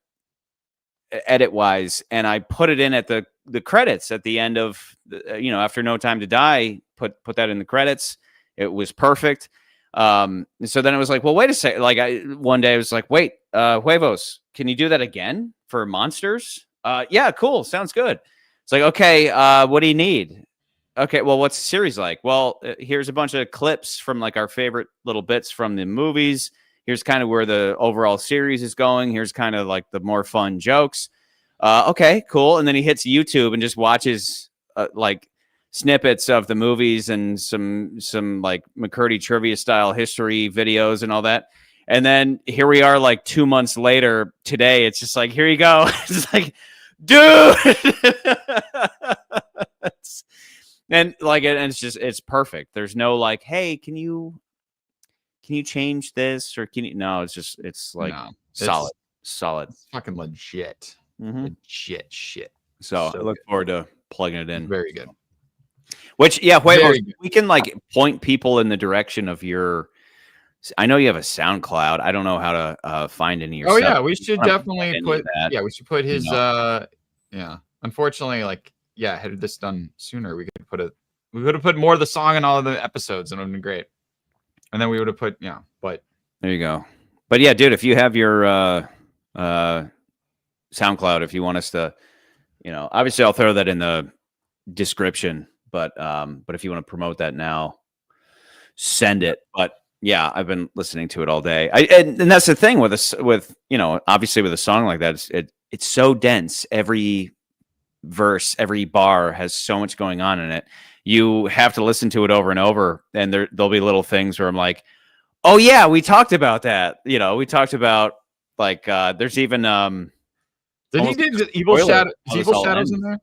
wise, and I put it in at the credits at the end of you know, after No Time to Die. Put that in the credits. It was perfect. So then it was like, well, wait a second. Like one day I was like, wait, Huevos, can you do that again for Monsters? Yeah, cool. Sounds good. It's like, okay, what do you need? Okay, well, what's the series like? Well, here's a bunch of clips from like our favorite little bits from the movies. Here's kind of where the overall series is going. Here's kind of like the more fun jokes. Okay, cool. And then he hits YouTube and just watches like snippets of the movies and some like McCurdy trivia style history videos and all that. And then here we are like 2 months later today. It's just like, here you go. It's like, dude. And like, and it's perfect. There's no like, hey, can you change this or can you? No, it's like solid. It's fucking legit. Legit shit. So I look forward to plugging it in. Very good. Which, yeah, Huevos, we can like point people in the direction of your. I know you have a SoundCloud. I don't know how to find any of your. Oh stuff. yeah, we should definitely put. Yeah, we should put his. No. Unfortunately, like, yeah, had this done sooner, we could have put more of the song in all of the episodes, and it would have been great. And then we would have put, but there you go. But yeah, dude, if you have your SoundCloud, if you want us to, you know, obviously I'll throw that in the description. But if you want to promote that now, send it. But yeah, I've been listening to it all day. And that's the thing with you know, obviously with a song like that, it's so dense. Every verse, every bar has so much going on in it. You have to listen to it over and over, and there'll be little things where I'm like, oh yeah, we talked about that. You know, we talked about like there's even did he do Evil Shadow? Is Evil Shadows in there?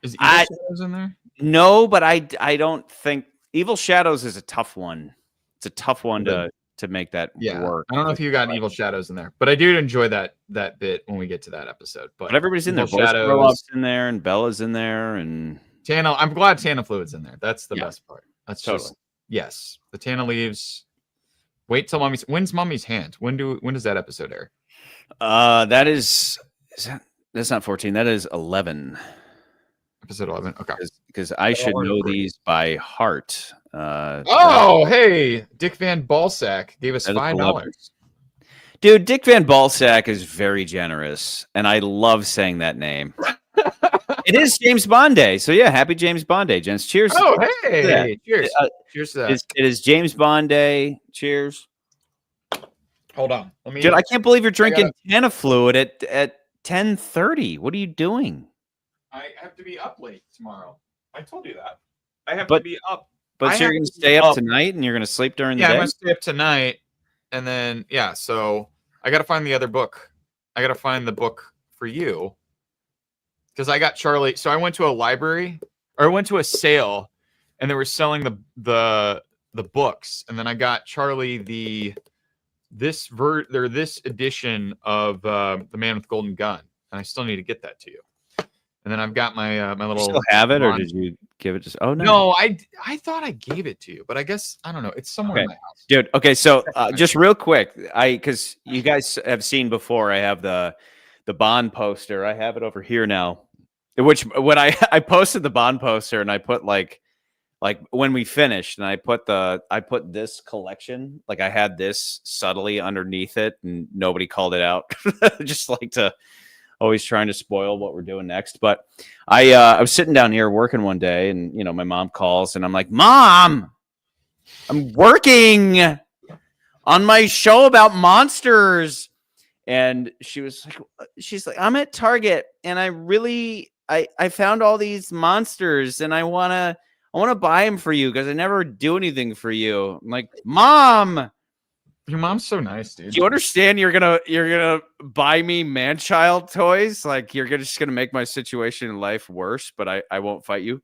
Is Evil Shadows in there? No, but I don't think Evil Shadows is a tough one. It's a tough one to make that work. I don't know if you got Evil Shadows in there, but I do enjoy that bit when we get to that episode. But everybody's in there. Voice Grow-Up's in there, and Bella's in there, and Tana. I'm glad Tana Fluid's in there. That's the best part. That's totally. Yes. The Tana leaves. Wait till When's Mummy's Hand? When does that episode air? That's not 14. That is 11. Episode 11. Okay. Because I should know these by heart. Hey, Dick Van Balsack gave us $5. Dude, Dick Van Balsack is very generous, and I love saying that name. It is James Bond Day, so yeah, happy James Bond Day, gents. Cheers. Oh, hey, cheers. Cheers to that. It is James Bond Day. Cheers. Hold on. Dude, I can't believe you're drinking Tana Fluid at 10:30. What are you doing? I have to be up late tomorrow. I told you that. I have to be up. But you're going to stay up tonight, and you're going to sleep during the day? Yeah, I'm going to stay up tonight, and then, so I got to find the other book. I got to find the book for you. Because I got Charlie. So I went to a library, or I went to a sale, and they were selling the books, and then I got Charlie this edition of The Man with Golden Gun, and I still need to get that to you. And then I've got my my little. You still have it, or did you give it to? Oh no, no, I thought I gave it to you, but I guess I don't know. It's somewhere in my house, dude. Okay, so just real quick, because you guys have seen before, I have the Bond poster. I have it over here now. Which when I posted the Bond poster, and I put like when we finished, and I put this collection, like I had this subtly underneath it, and nobody called it out. Just like to. Always trying to spoil what we're doing next. But I was sitting down here working one day, and you know, my mom calls, and I'm like, Mom, I'm working on my show about monsters. And she's like, I'm at Target, and I found all these monsters, and I wanna buy them for you because I never do anything for you. I'm like, Mom, your mom's so nice, dude. Do you understand? You're gonna buy me man-child toys? Like you're just gonna make my situation in life worse, but I won't fight you.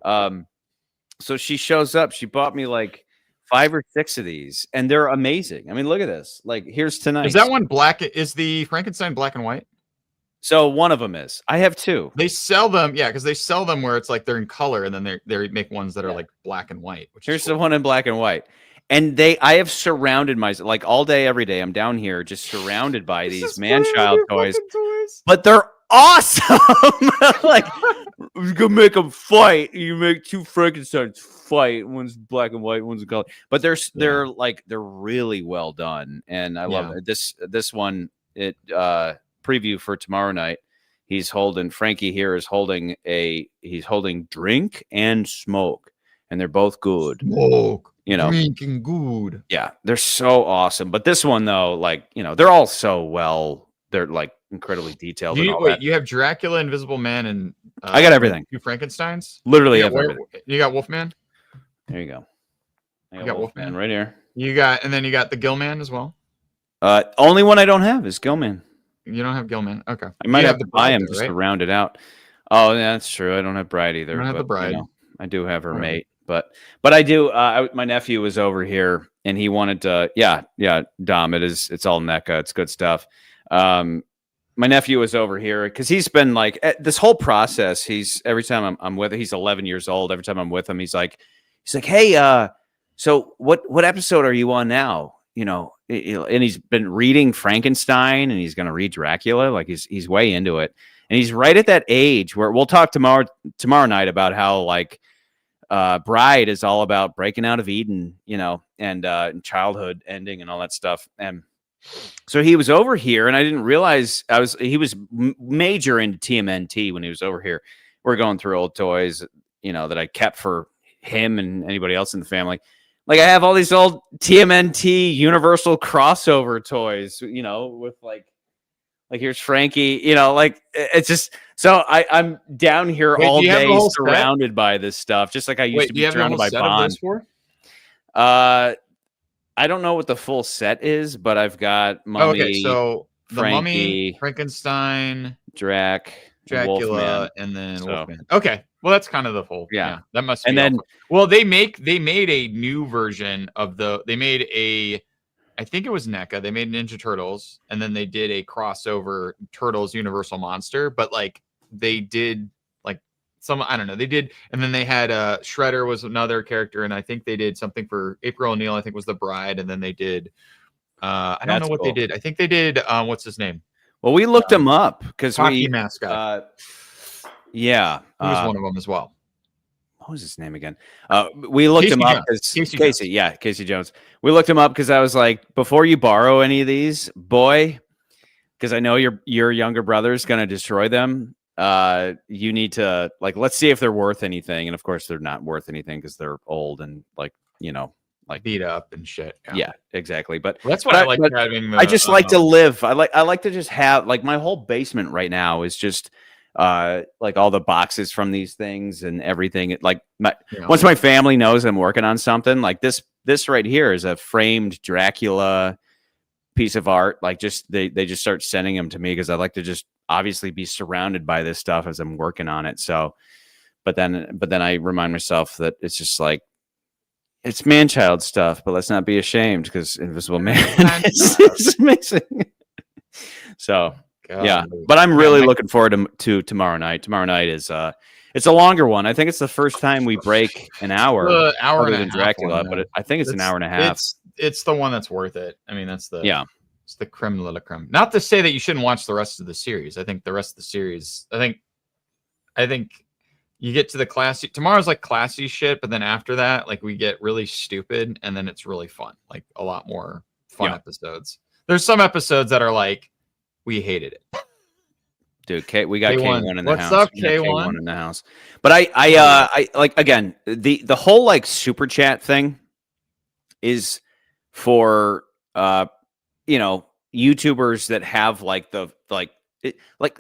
So she shows up. She bought me like 5 or 6 of these, and they're amazing. I mean, look at this. Like, here's tonight. Is that one black? Is the Frankenstein black and white? So one of them is. I have 2. They sell them, yeah, because they sell them where it's like they're in color, and then they make ones that are like black and white. Which Here's is cool. the one in black and white. And I have surrounded myself like all day, every day. I'm down here just surrounded by these man-child toys, but they're awesome. Like, you can make them fight. You make 2 Frankensteins fight. One's black and white, one's in color. But they're really well done, and I love it. This one. Preview for tomorrow night. Frankie here is holding drink and smoke, and they're both good. Smoke. You know, drinking good. Yeah, they're so awesome. But this one though, like, you know, they're all so well. They're like incredibly detailed. You have Dracula, Invisible Man, and I got everything. 2 Frankensteins. Literally everything. You got Wolfman. There you go. I got Wolfman right here. You got the Gillman as well. Only one I don't have is Gillman. You don't have Gillman. Okay. I might have to buy him just to round it out. Oh, yeah, that's true. I don't have Bride either. I don't have the Bride. You know, I do have her mate, but I do. My nephew was over here and he wanted to. Yeah, Dom. It's all NECA. It's good stuff. My nephew was over here because he's been like this whole process. Every time I'm with him, he's 11 years old. Every time I'm with him, he's like, hey, so what episode are you on now? You know, and he's been reading Frankenstein and he's going to read Dracula. Like he's way into it. And he's right at that age where we'll talk tomorrow night about how like Bride is all about breaking out of Eden, you know, and childhood ending and all that stuff. And so he was over here and I didn't realize he was major into TMNT when he was over here. We're going through old toys, you know, that I kept for him and anybody else in the family. Like I have all these old TMNT Universal crossover toys, you know, with like here's Frankie, you know, like it's just so I'm down here all day surrounded by this stuff, just like I used to be surrounded by Bond. I don't know what the full set is, but I've got Mummy, so the Frankie, Mummy, Frankenstein, Dracula, and then Wolfman. Okay. Well, that's kind of the whole. Yeah. That must be. And then, well, they made a new version of I think it was NECA. They made Ninja Turtles, and then they did a crossover Turtles Universal Monster. But like they did like I don't know. They did, and then they had Shredder was another character, and I think they did something for April O'Neil. I think was the Bride, and then they did. I don't know what they did. I think they did. What's his name? Well, we looked him up because hockey mascot. Yeah, he was one of them as well. What was his name again? We looked him up because Casey Jones. We looked him up because I was like, before you borrow any of these, boy, because I know your younger brother's gonna destroy them. You need to let's see if they're worth anything, and of course they're not worth anything because they're old and beat up and shit. Yeah, exactly. But that's why I like having. I just like to live. I like to just have my whole basement right now is just all the boxes from these things and everything. Once my family knows I'm working on something like this right here is a framed Dracula piece of art. Like they just start sending them to me because I like to just obviously be surrounded by this stuff as I'm working on it. So, but then I remind myself that it's just like. It's man-child stuff, but let's not be ashamed because Invisible Man is amazing. So, yeah, but I'm really looking forward to tomorrow night. Tomorrow night is it's a longer one. I think it's the first time we break an hour. Hour and a half. Dracula, but I think it's an hour and a half. It's the one that's worth it. I mean, it's the creme de la creme. Not to say that you shouldn't watch the rest of the series. I think the rest of the series. I think. You get to the classy tomorrow's like classy shit, but then after that, like we get really stupid, and then it's really fun, like a lot more fun episodes. There's some episodes that are like, we hated it. Dude, we got K1 in the house. What's up, K1 in the house? But I like again the whole like super chat thing is for YouTubers that have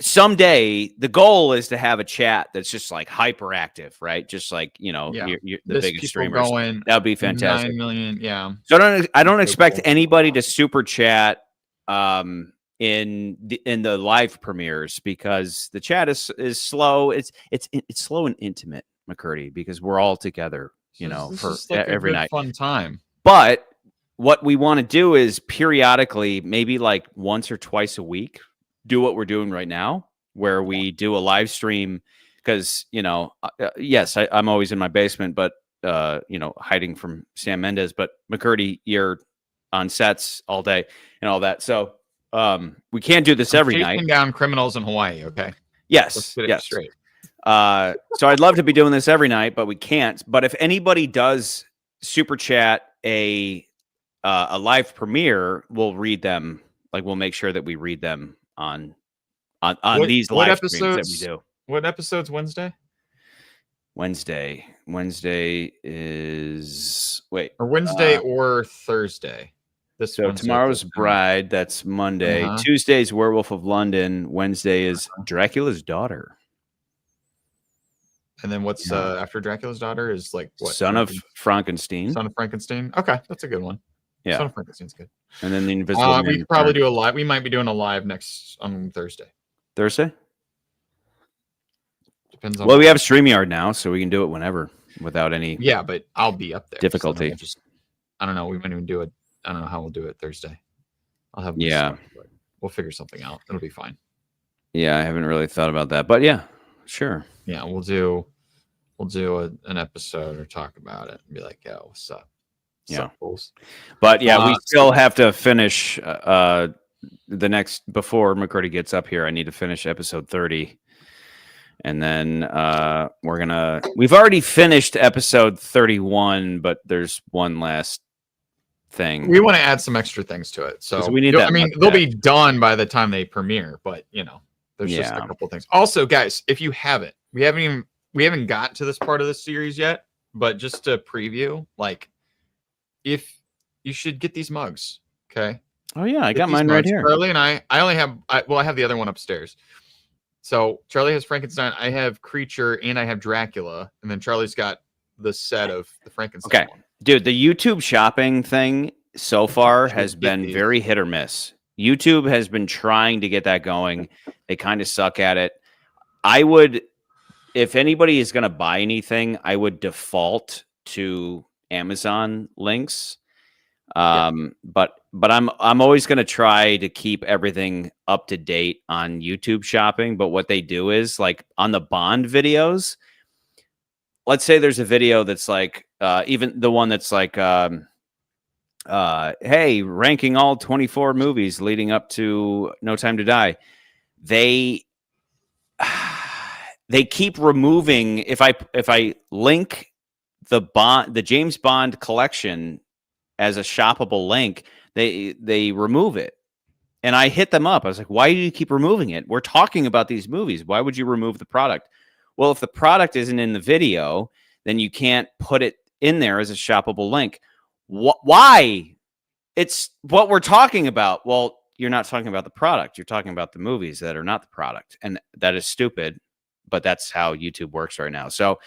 someday the goal is to have a chat that's just like hyperactive, right? Just like the biggest streamers. That would be fantastic. 9 million, yeah. So I don't expect anybody to super chat in the live premieres because the chat is slow. It's slow and intimate, McCurdy, because we're all together, for every night. Fun time. But what we want to do is periodically, maybe like once or twice a week, do what we're doing right now, where we do a live stream. Because, yes, I'm always in my basement, but, hiding from Sam Mendes. But McCurdy, you're on sets all day and all that. So we can't do this every night. Chasing down criminals in Hawaii, okay? Yes, Let's get it yes. straight. So I'd love to be doing this every night, but we can't. But if anybody does super chat a live premiere, we'll read them. Like, we'll make sure that we read them on these live streams that we do. What episode's Wednesday? Wednesday is Wednesday or Thursday. So tomorrow's Bride. That's Monday. Tuesday's Werewolf of London. Wednesday is Dracula's Daughter. And then what's after Dracula's Daughter is like what? Son of Frankenstein. Son of Frankenstein. Okay, that's a good one. Yeah, Son of Frankenstein's good. And then the Invisible Man. We could probably do a live. We might be doing a live next on Thursday. Thursday. Depends on. Well, we have StreamYard now, so we can do it whenever without any. Yeah, but I'll be up there. Difficulty. So I don't know. We might even do it. I don't know how we'll do it Thursday. I'll have. We'll figure something out. It'll be fine. Yeah, I haven't really thought about that, but yeah, sure. Yeah, we'll do an episode or talk about it and be like, "Yo, what's up?" Fools? But yeah, we still have to finish the next before McCurdy gets up here. I need to finish episode 30. And then we've already finished episode 31, but there's one last thing. We want to add some extra things to it. So we need that. I mean, they'll be done by the time they premiere, but there's just a couple things. Also, guys, if you haven't, we haven't got to this part of the series yet, but just to preview, like, if you should get these mugs, okay? Oh yeah, I got mine right here. Charlie and I have the other one upstairs. So Charlie has Frankenstein, I have Creature, and I have Dracula, and then Charlie's got the set of the Frankenstein one. Dude, the YouTube shopping thing so far has been very hit or miss. YouTube has been trying to get that going. They kind of suck at it. I would, if anybody is going to buy anything, I would default to Amazon links. But I'm always going to try to keep everything up to date on YouTube shopping. But what they do is, like, on the Bond videos, let's say there's a video that's like, even the one that's like, hey, ranking all 24 movies leading up to No Time to Die. They keep removing, if I link the James Bond collection as a shoppable link, they remove it. And I hit them up. I was like, why do you keep removing it? We're talking about these movies. Why would you remove the product? Well, if the product isn't in the video, then you can't put it in there as a shoppable link. Why? It's what we're talking about. Well, you're not talking about the product. You're talking about the movies that are not the product. And that is stupid, but that's how YouTube works right now. So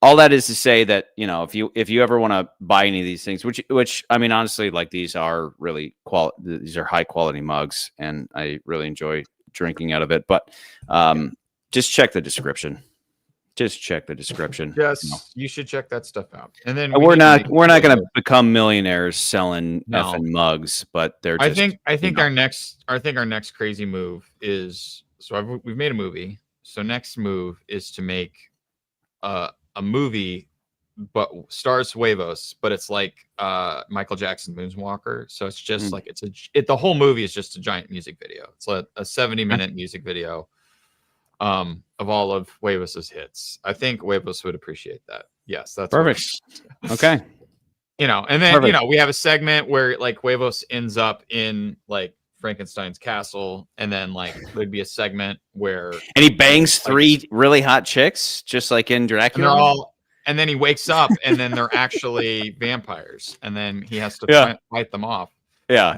all that is to say that, if you ever want to buy any of these things, which I mean, honestly, like, these are really these are high quality mugs, and I really enjoy drinking out of it. But just check the description. Just check the description. Yes, you should check that stuff out. And then we're not going to become millionaires selling effing mugs, but they're. I think our next crazy move is, we've made a movie. So next move is to make a movie, but stars Huevos, but it's like Michael Jackson Moonwalker. So it's just like the whole movie is just a giant music video. It's a 70-minute music video of all of Huevos' hits. I think Huevos would appreciate that. Yes, that's perfect. Okay. And then we have a segment where, like, Huevos ends up in, like, Frankenstein's castle, and then, like, there'd be a segment where and he bangs three really hot chicks, just like in Dracula. And then he wakes up, and then they're actually vampires, and then he has to fight them off. Yeah,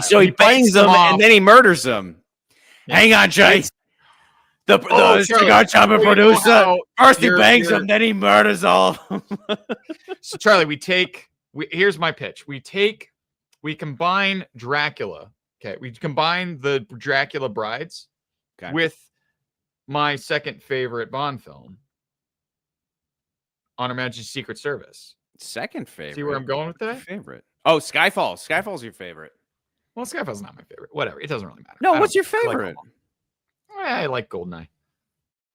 so he bangs them, and then he murders them. Yeah. Hang on, Jay. The cigar chopper producer. First he bangs them, then he murders all of them. So Charlie, here's my pitch. We combine Dracula. Okay, we combine the Dracula Brides with my second favorite Bond film, On Her Majesty's Secret Service. second favorite. See where I'm going with Your that? favorite. Oh, Skyfall. Skyfall's your favorite. Well, Skyfall's not my favorite. Whatever. It doesn't really matter. No, I what's your don't- I like favorite? all of them. I like Goldeneye.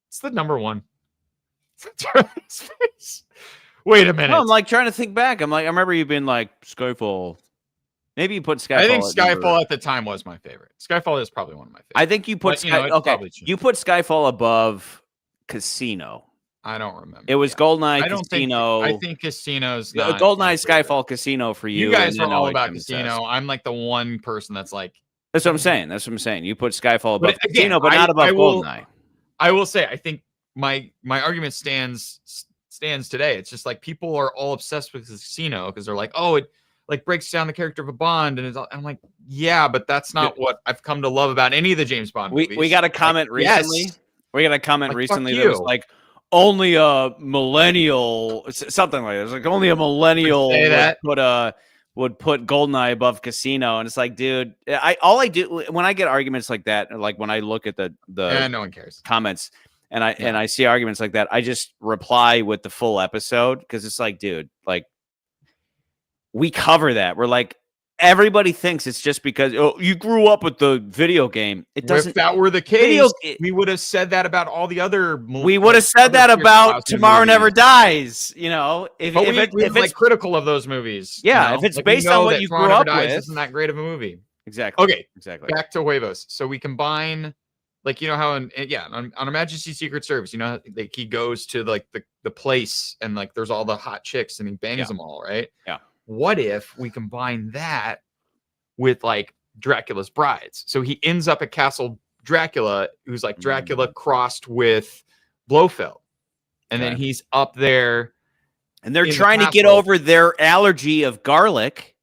It's the number one. Wait a minute. No, I'm like trying to think back. I remember you being like Skyfall. Maybe you put Skyfall. I think at Skyfall number- at the time was my favorite. Skyfall is probably one of my favorites. I think you put But, you know, it's okay. probably changed. You put Skyfall above Casino. I don't remember. It was Yeah. Goldeneye, I don't Casino. think. I think Casino's Yeah, not Goldeneye, my favorite. Skyfall, Casino for you. You guys and are then all OHM about Assess. Casino. I'm like the one person that's like. That's what I'm saying. That's what I'm saying. You put Skyfall above But again, Casino, but I- not above I will- Goldeneye. I will say, I think my argument stands today. It's just like people are all obsessed with Casino because they're like, oh, it like breaks down the character of a Bond, and I'm like, yeah, but that's not what I've come to love about any of the James Bond movies. We got a comment recently. yes. We got a comment Like, fuck recently that was you. like, only a millennial, something like that. It's like only a millennial Say that. would put Goldeneye above Casino, and it's like, dude, all I do when I get arguments like that, like when I look at the No one cares. comments and I see arguments like that, I just reply with the full episode because it's like, dude, like we cover that. We're like, everybody thinks it's just because you grew up with the video game. It doesn't. If that were the case, Video- we would have said that about all the other. We would have said that about Tomorrow Never Dies. You know, if But if we're it's like critical of those movies. Yeah, you know? if it's Like, we based on know what that you Tomorrow grew Never up Dies with. isn't that great of a movie. exactly. Okay, Exactly. back to Huevos. So we combine, like, you know how on Her Majesty's Secret Service, you know, like he goes to like the place and like there's all the hot chicks and he bangs Yeah. them all, right? Yeah. What if we combine that with like Dracula's brides? So he ends up at Castle Dracula, who's like Dracula crossed with Blofeld, and then Okay. he's up there. And they're in the trying to get castle. over their allergy of garlic,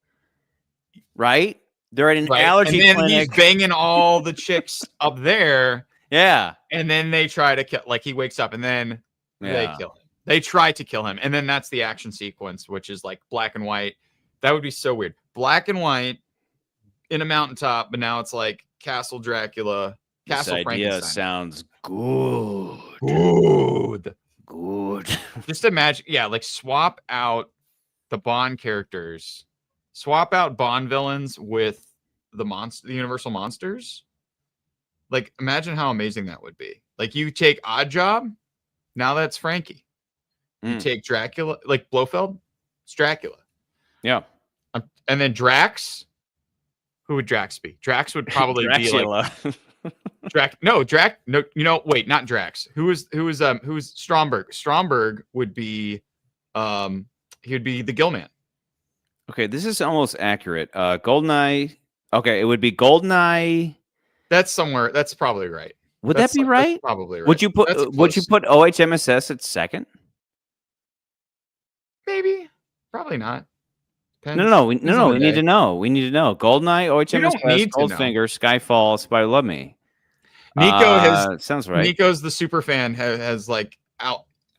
right? They're at an Right? allergy and then clinic. he's banging all the chicks up there, Yeah. and then they try to kill. Like he wakes up, and then they Yeah. kill him. They try to kill him, and then that's the action sequence, which is like black and white. That would be so weird. Black and white in a mountaintop, but now it's like Castle Dracula, This Castle idea Frankenstein. sounds good. Good. Good. Just imagine, yeah, like swap out the Bond characters, swap out Bond villains with the Universal monsters. Like, imagine how amazing that would be. Like, you take Oddjob, now that's Frankie. You Mm. take Dracula, like Blofeld, it's Dracula. Yeah. And then Drax, who would Drax be? Drax would probably be like Dracula. wait, not Drax. Who's Stromberg? Stromberg would be he would be the Gillman. Okay, this is almost accurate. Goldeneye. Okay, it would be Goldeneye. That's somewhere. That's probably right. Would That's that be right? Probably right. Would you put That's would you close. put OHMSS at second? Maybe? Probably not. Depends. No. We Depends on the need day. to know. We need to know. Goldeneye, OHMSS, need to know. Goldfinger, Skyfall, Spy Love Me. Nico has sounds right. Nico's the super fan has like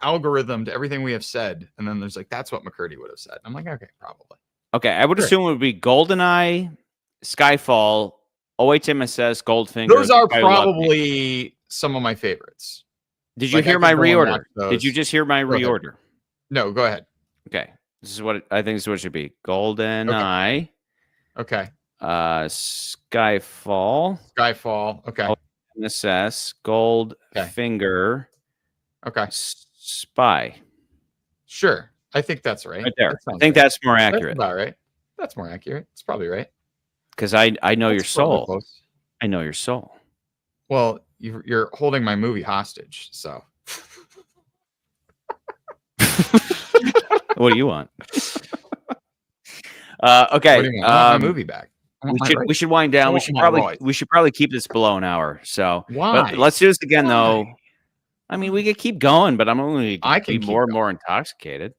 algorithmed everything we have said, and then there's like that's what McCurdy would have said. I'm like, okay, probably. Okay, I would Sure. assume it would be Goldeneye, Skyfall, OHMSS, Goldfinger. Those are Spy Love Me. probably some of my favorites. Did you like, I hear could my go and reorder? watch Did those. you just hear my Go ahead. reorder? No, go ahead. Okay, this is what I think. This is what it should be: Goldeneye, Okay. Skyfall, Skyfall. Okay. OHMSS, Goldfinger, Okay. Spy. Sure. I think that's right. Right there. That I sounds think right. that's more That's accurate about right. That's more accurate. It's probably right. because I know your That's probably soul. close. I know your soul. Well, you're holding my movie hostage, so What do you want? Okay. what do you want? I want my movie back. I want my rights. We should wind down. I We want should my probably rights. keep this below an hour. So Why? but let's do this again though. Why? I mean, we could keep going, but I'm only I be can keep more and more intoxicated.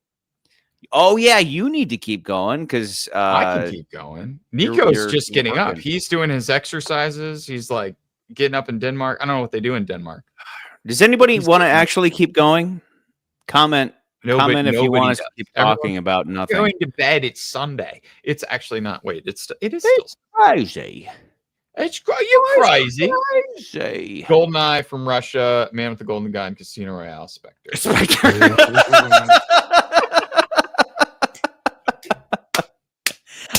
Oh yeah, you need to keep going because I can keep going. you're- Nico's just you're getting up. working. He's doing his exercises. He's like getting up in Denmark. I don't know what they do in Denmark. does anybody he's want to getting- actually keep going? Comment if you want us to keep Everyone- talking about nothing. Going to bed. It's Sunday. It's actually not. Wait, it is still. Crazy. You crazy. Crazy. Goldeneye from Russia, Man with the Golden Gun, Casino Royale, Spectre.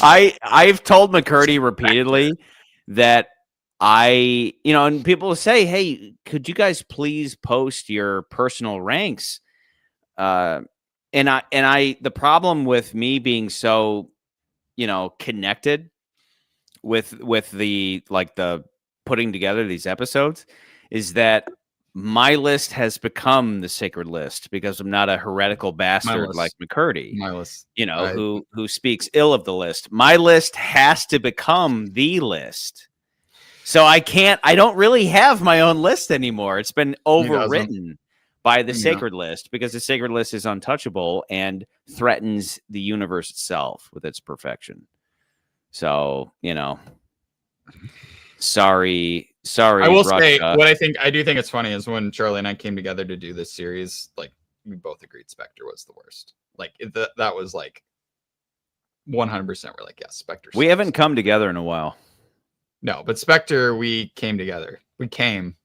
I've told McCurdy repeatedly that and people will say, "Hey, could you guys please post your personal ranks?" The problem with me being so, connected with the putting together these episodes is that my list has become the sacred list because I'm not a heretical bastard like McCurdy, My list. who speaks ill of the list. My list has to become the list. So I don't really have my own list anymore. It's been overwritten by the sacred list because the sacred list is untouchable and threatens the universe itself with its perfection. So, sorry. I will Russia. say what I do think it's funny is when Charlie and I came together to do this series, like we both agreed Spectre was the worst. Like that was like 100%. We're like, yes, Spectre. We haven't come together in a while. No, but Spectre, we came together. We came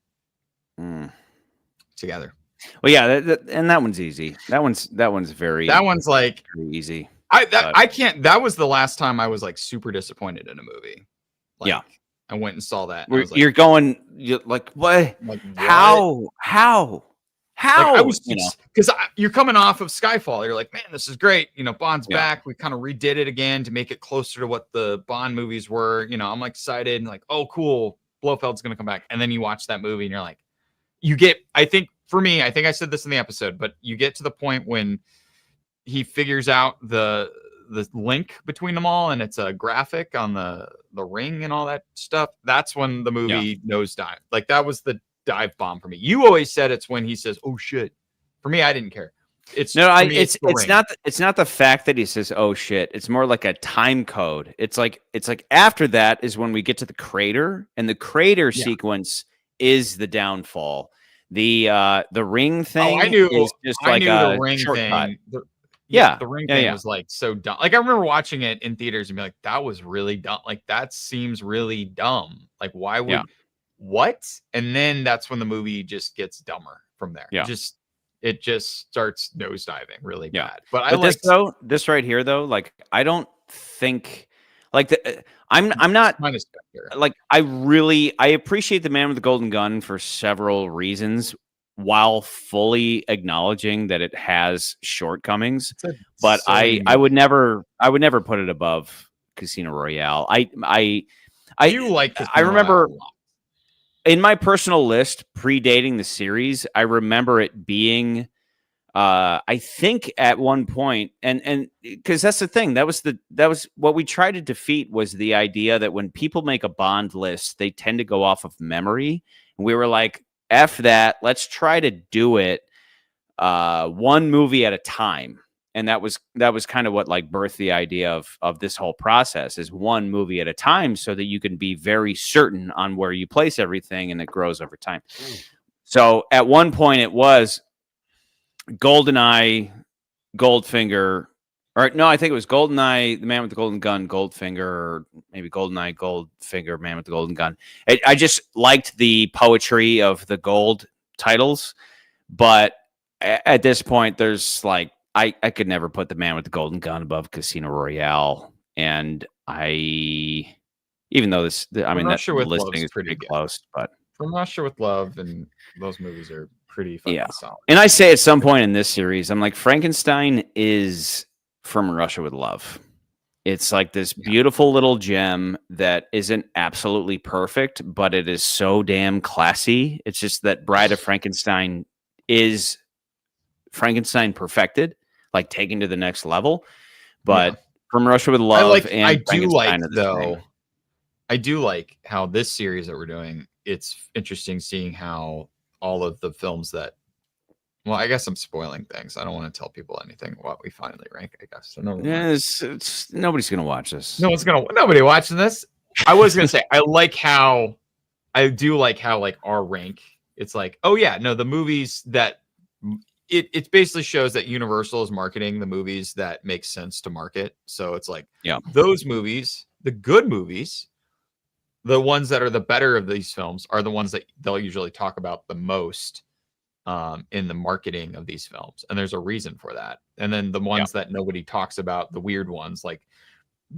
together. Well, yeah, and that one's easy. That one's very. That one's like very easy. I can't. That was the last time I was like super disappointed in a movie. Like, yeah, I went and saw that. And you're like, what? Like, how? Like, I was because you're coming off of Skyfall. You're like, man, this is great. Bond's back. We kind of redid it again to make it closer to what the Bond movies were. I'm like excited and like, oh, cool. Blofeld's gonna come back. And then you watch that movie and you're like, I think for me, I think I said this in the episode, but you get to the point when he figures out the link between them all, and it's a graphic on the ring and all that stuff. That's when the movie nosedive. Like that was the dive bomb for me. You always said it's when he says, "Oh shit." For me, I didn't care. It's not the fact that he says, "Oh shit." It's more like a time code. It's like after that is when we get to the crater, and the crater sequence is the downfall. The ring thing is just like a ring shortcut. Thing. The ring thing was like so dumb. Like I remember watching it in theaters and be like, that was really dumb. Like that seems really dumb. Like why would what? And then that's when the movie just gets dumber from there. Yeah. It just starts nosediving really bad. But this right here though, like I don't think like I'm not like I appreciate The Man with the Golden Gun for several reasons while fully acknowledging that it has shortcomings. But I would never put it above Casino Royale. I remember in my personal list predating the series, I remember it being I think at one point, and because that's the thing, that was what we tried to defeat was the idea that when people make a Bond list, they tend to go off of memory. And we were like, F that, let's try to do it one movie at a time. And that was kind of what like birthed the idea of this whole process is one movie at a time so that you can be very certain on where you place everything and it grows over time. So at one point it was GoldenEye, Goldfinger, or no, I think it was GoldenEye, The Man with the Golden Gun, Goldfinger, or maybe GoldenEye, Goldfinger, Man with the Golden Gun. I just liked the poetry of the gold titles, but at this point, there's like I could never put The Man with the Golden Gun above Casino Royale, and even though that listing is pretty close, but From Russia with Love and those movies are pretty fucking solid. And I say at some point in this series, I'm like, Frankenstein is From Russia with Love. It's like this beautiful little gem that isn't absolutely perfect, but it is so damn classy. It's just that Bride of Frankenstein is Frankenstein perfected, like taken to the next level. But From Russia with Love I do like how this series that we're doing, it's interesting seeing how all of the films that, well, I guess I'm spoiling things. I don't want to tell people anything what we finally rank, I guess. So nobody's going to watch this. Nobody watching this. I was going to say, I do like how like our rank, it's like, oh yeah, no, the movies that it basically shows that Universal is marketing the movies that make sense to market. So it's like, those movies, the good movies, the ones that are the better of these films are the ones that they'll usually talk about the most in the marketing of these films. And there's a reason for that. And then the ones that nobody talks about, the weird ones, like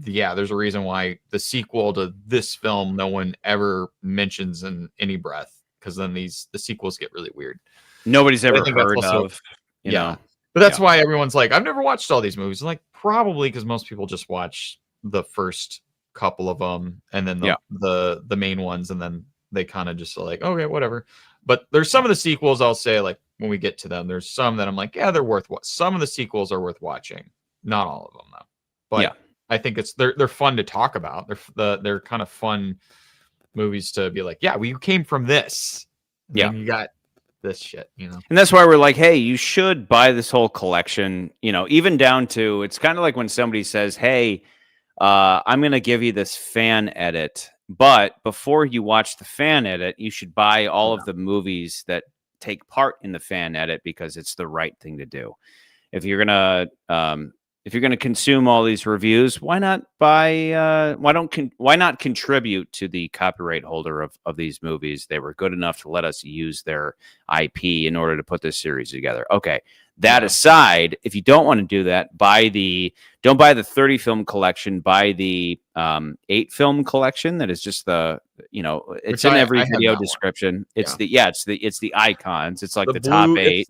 yeah, there's a reason why the sequel to this film no one ever mentions in any breath, because then the sequels get really weird. Nobody's But I ever think that's heard also- of, you yeah. know. But that's Yeah. why everyone's like, I've never watched all these movies. Like, probably because most people just watch the first couple of them and then the main ones, and then they kind of just are like, okay, whatever. But there's some of the sequels I'll say, like, when we get to them, there's some that I'm like, yeah, they're worth what. Some of the sequels are worth watching. Not all of them though. But Yeah. I think they're fun to talk about. They're kind of fun movies to be like, yeah, we came from this. And Yeah. then you got this shit, you know. And that's why we're like, hey, you should buy this whole collection, you know, even down to, it's kind of like when somebody says, hey, I'm going to give you this fan edit, but before you watch the fan edit, you should buy all of the movies that take part in the fan edit, because it's the right thing to do. If you're going to consume all these reviews, why not buy, why not contribute to the copyright holder of these movies? They were good enough to let us use their IP in order to put this series together. Okay. That aside, if you don't want to do that, don't buy the 30 film collection, buy the 8 film collection. That is just it's Which in every I have video that one. description. It's Yeah. it's the icons. It's like the blue, top 8.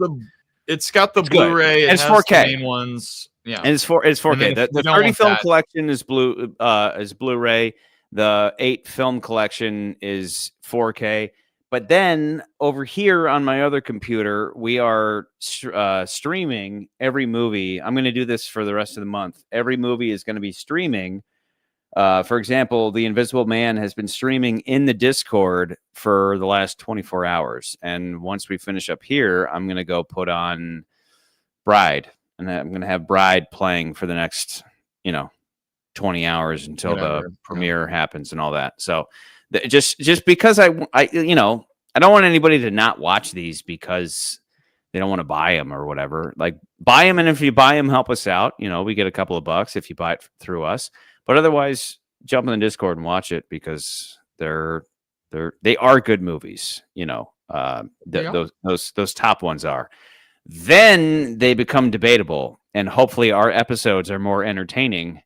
It's got the It's good. Blu-ray. It It's has 4K. the main ones. Yeah. And it's 4K. if The you don't 30 want film that- collection is Blu-ray. The 8 film collection is 4K. But then over here on my other computer, we are streaming every movie. I'm going to do this for the rest of the month. Every movie is going to be streaming. For example, The Invisible Man has been streaming in the Discord for the last 24 hours. And once we finish up here, I'm going to go put on Bride. And I'm going to have Bride playing for the next, 20 hours until Whatever. the premiere happens and all that. So just because I don't want anybody to not watch these because they don't want to buy them or whatever. Like, buy them, and if you buy them, help us out. We get a couple of bucks if you buy it through us. But otherwise, jump in the Discord and watch it, because they are good movies. Those top ones are. Then they become debatable, and hopefully our episodes are more entertaining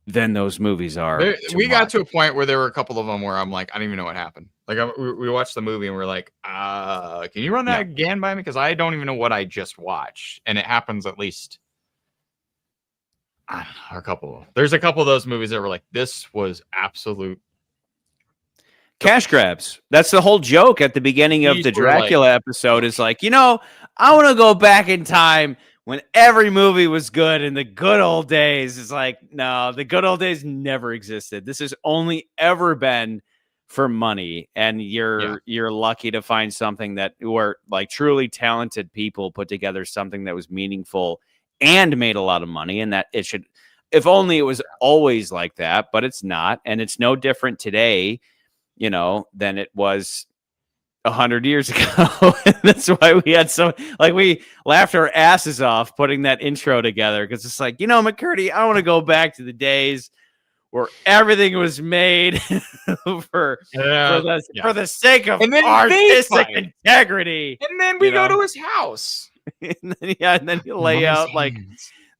than those movies are. We got to a point where there were a couple of them where I'm like, I don't even know what happened. Like, we watched the movie and we're like, can you run that again by me? Because I don't even know what I just watched. And it happens at least, I don't know, there's a couple of those movies that were like, this was absolute cash grabs. That's the whole joke at the beginning of the These were like- Dracula episode, is like, I want to go back in time when every movie was good in the good old days. It's like, no, the good old days never existed. This has only ever been for money, and you're lucky to find something where like truly talented people put together something that was meaningful and made a lot of money, and that it should, if only it was always like that, but it's not. And it's no different today, than it was 100 years ago. That's why we had we laughed our asses off putting that intro together, because it's like, McCurdy, I want to go back to the days where everything was made for the sake of And then artistic they fight. integrity. And then we go to his house. And then you lay out like,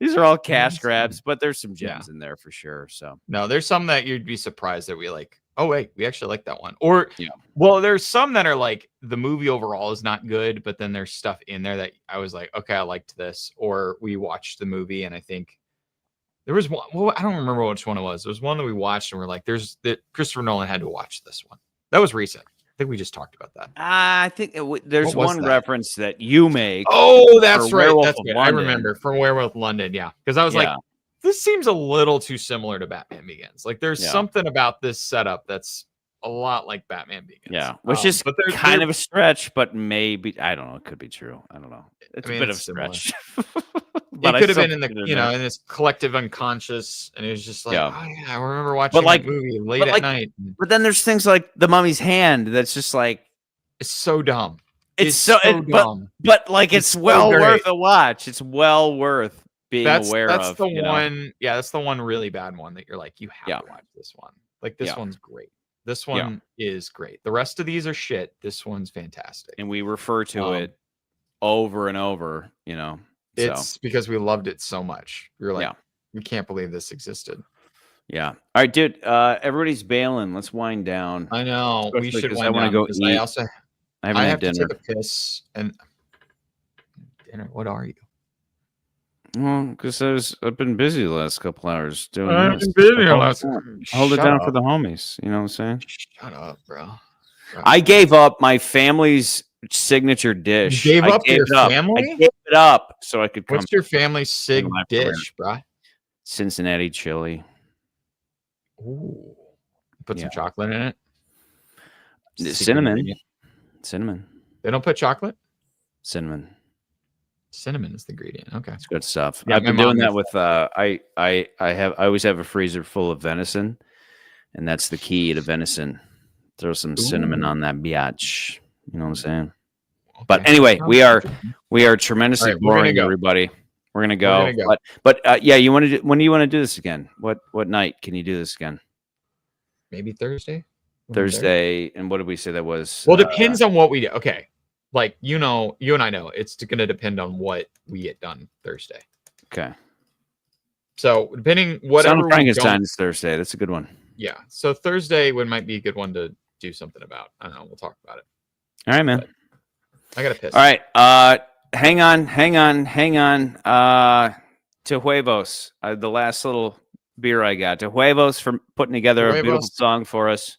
these are all cash grabs, but there's some gems in there for sure. So no, there's some that you'd be surprised that we like, oh wait, we actually like that one. Or well, there's some that are like, the movie overall is not good, but then there's stuff in there that I was like, okay, I liked this. Or we watched the movie and I think there was one, well, I don't remember which one it was. There was one that we watched and we're like, Christopher Nolan had to watch this one. That was recent. I think we just talked about that. I think there's What was one that? reference that you make. Oh, that's for right. Werewolf That's of good. I London. remember from Werewolf London. Yeah. Because I was like, this seems a little too similar to Batman Begins. Like, there's something about this setup that's a lot like Batman Begins. Yeah, which is but kind of a stretch, but maybe, I don't know, it could be true. I don't know. It's I mean, a bit of a it's similar. stretch. It could have been in in this collective unconscious, and it was just like, oh yeah, I remember watching like- that movie late but at like- night. But then there's things like The Mummy's Hand that's just like, It's so dumb. it's so dumb. but like it's so well great. worth a watch. It's well worth being That's aware that's of. the one. Yeah, that's the one really bad one that you're like, you have Yeah. to watch this one. Like, this Yeah. one's great. This one is great. The rest of these are shit. This one's fantastic. And we refer to it over and over, It's because we loved it so much. We were like, we can't believe this existed. Yeah. All right, dude. Everybody's bailing. Let's wind down. I know we Especially should 'cause I wind wanna down go because eat. I also I haven't I had have to dinner. take a piss and dinner. What are you? Well, because I've been busy the last couple hours doing I've this. been busy Like, the hold last- it down. Hold it Shut down up. for the homies. You know what I'm saying? Shut up, bro. I gave up my family's signature dish. gave I up to gave your it up. family? I gave it up so I could come What's your family's sig my career. dish, bro? Cincinnati chili. Ooh. Put some Yeah. chocolate in it. Secret Cinnamon. ingredient. Cinnamon. They don't put chocolate? Cinnamon. Cinnamon is the ingredient. Okay. It's good stuff. Yeah, I've my been doing mom that with I always have a freezer full of venison, and that's the key to venison. Throw some cinnamon Ooh. on that biatch. You know what I'm saying? But Okay. anyway, Sounds we are interesting. tremendously All right, we're gonna boring, go. everybody. We're gonna We're go. gonna go. But yeah, you want to? When do you want to do this again? What night can you do this again? Maybe Thursday? Thursday. And what did we say that was? Well, depends on what we do. Okay. Like, you and I know it's going to depend on what we get done Thursday. Okay. So depending Son whatever of we Frankenstein don't, is Thursday. That's a good one. yeah. So Thursday might be a good one to do something about. I don't know. We'll talk about it. All right, man. I got to piss. All right. Hang on. To Huevos, the last little beer I got. To Huevos for putting together a beautiful Huevos. song for us.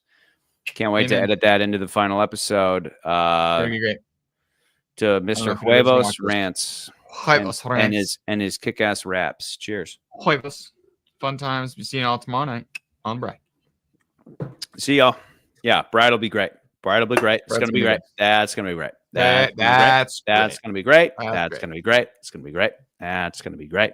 Can't wait to Amen. edit that into the final episode. That'd be great. To know Mr. if you guys Huevos watch this. Rants Huevos. and his kick-ass raps. Cheers. Huevos. Fun times. Be seeing y'all tomorrow night on Bright. See y'all. Yeah, Bride will be great. Bride will be great. It's Bride's gonna be gonna be great. That's gonna be great. That's That's great. gonna be great. That's That's great. gonna be great. It's gonna be great. That's gonna be great.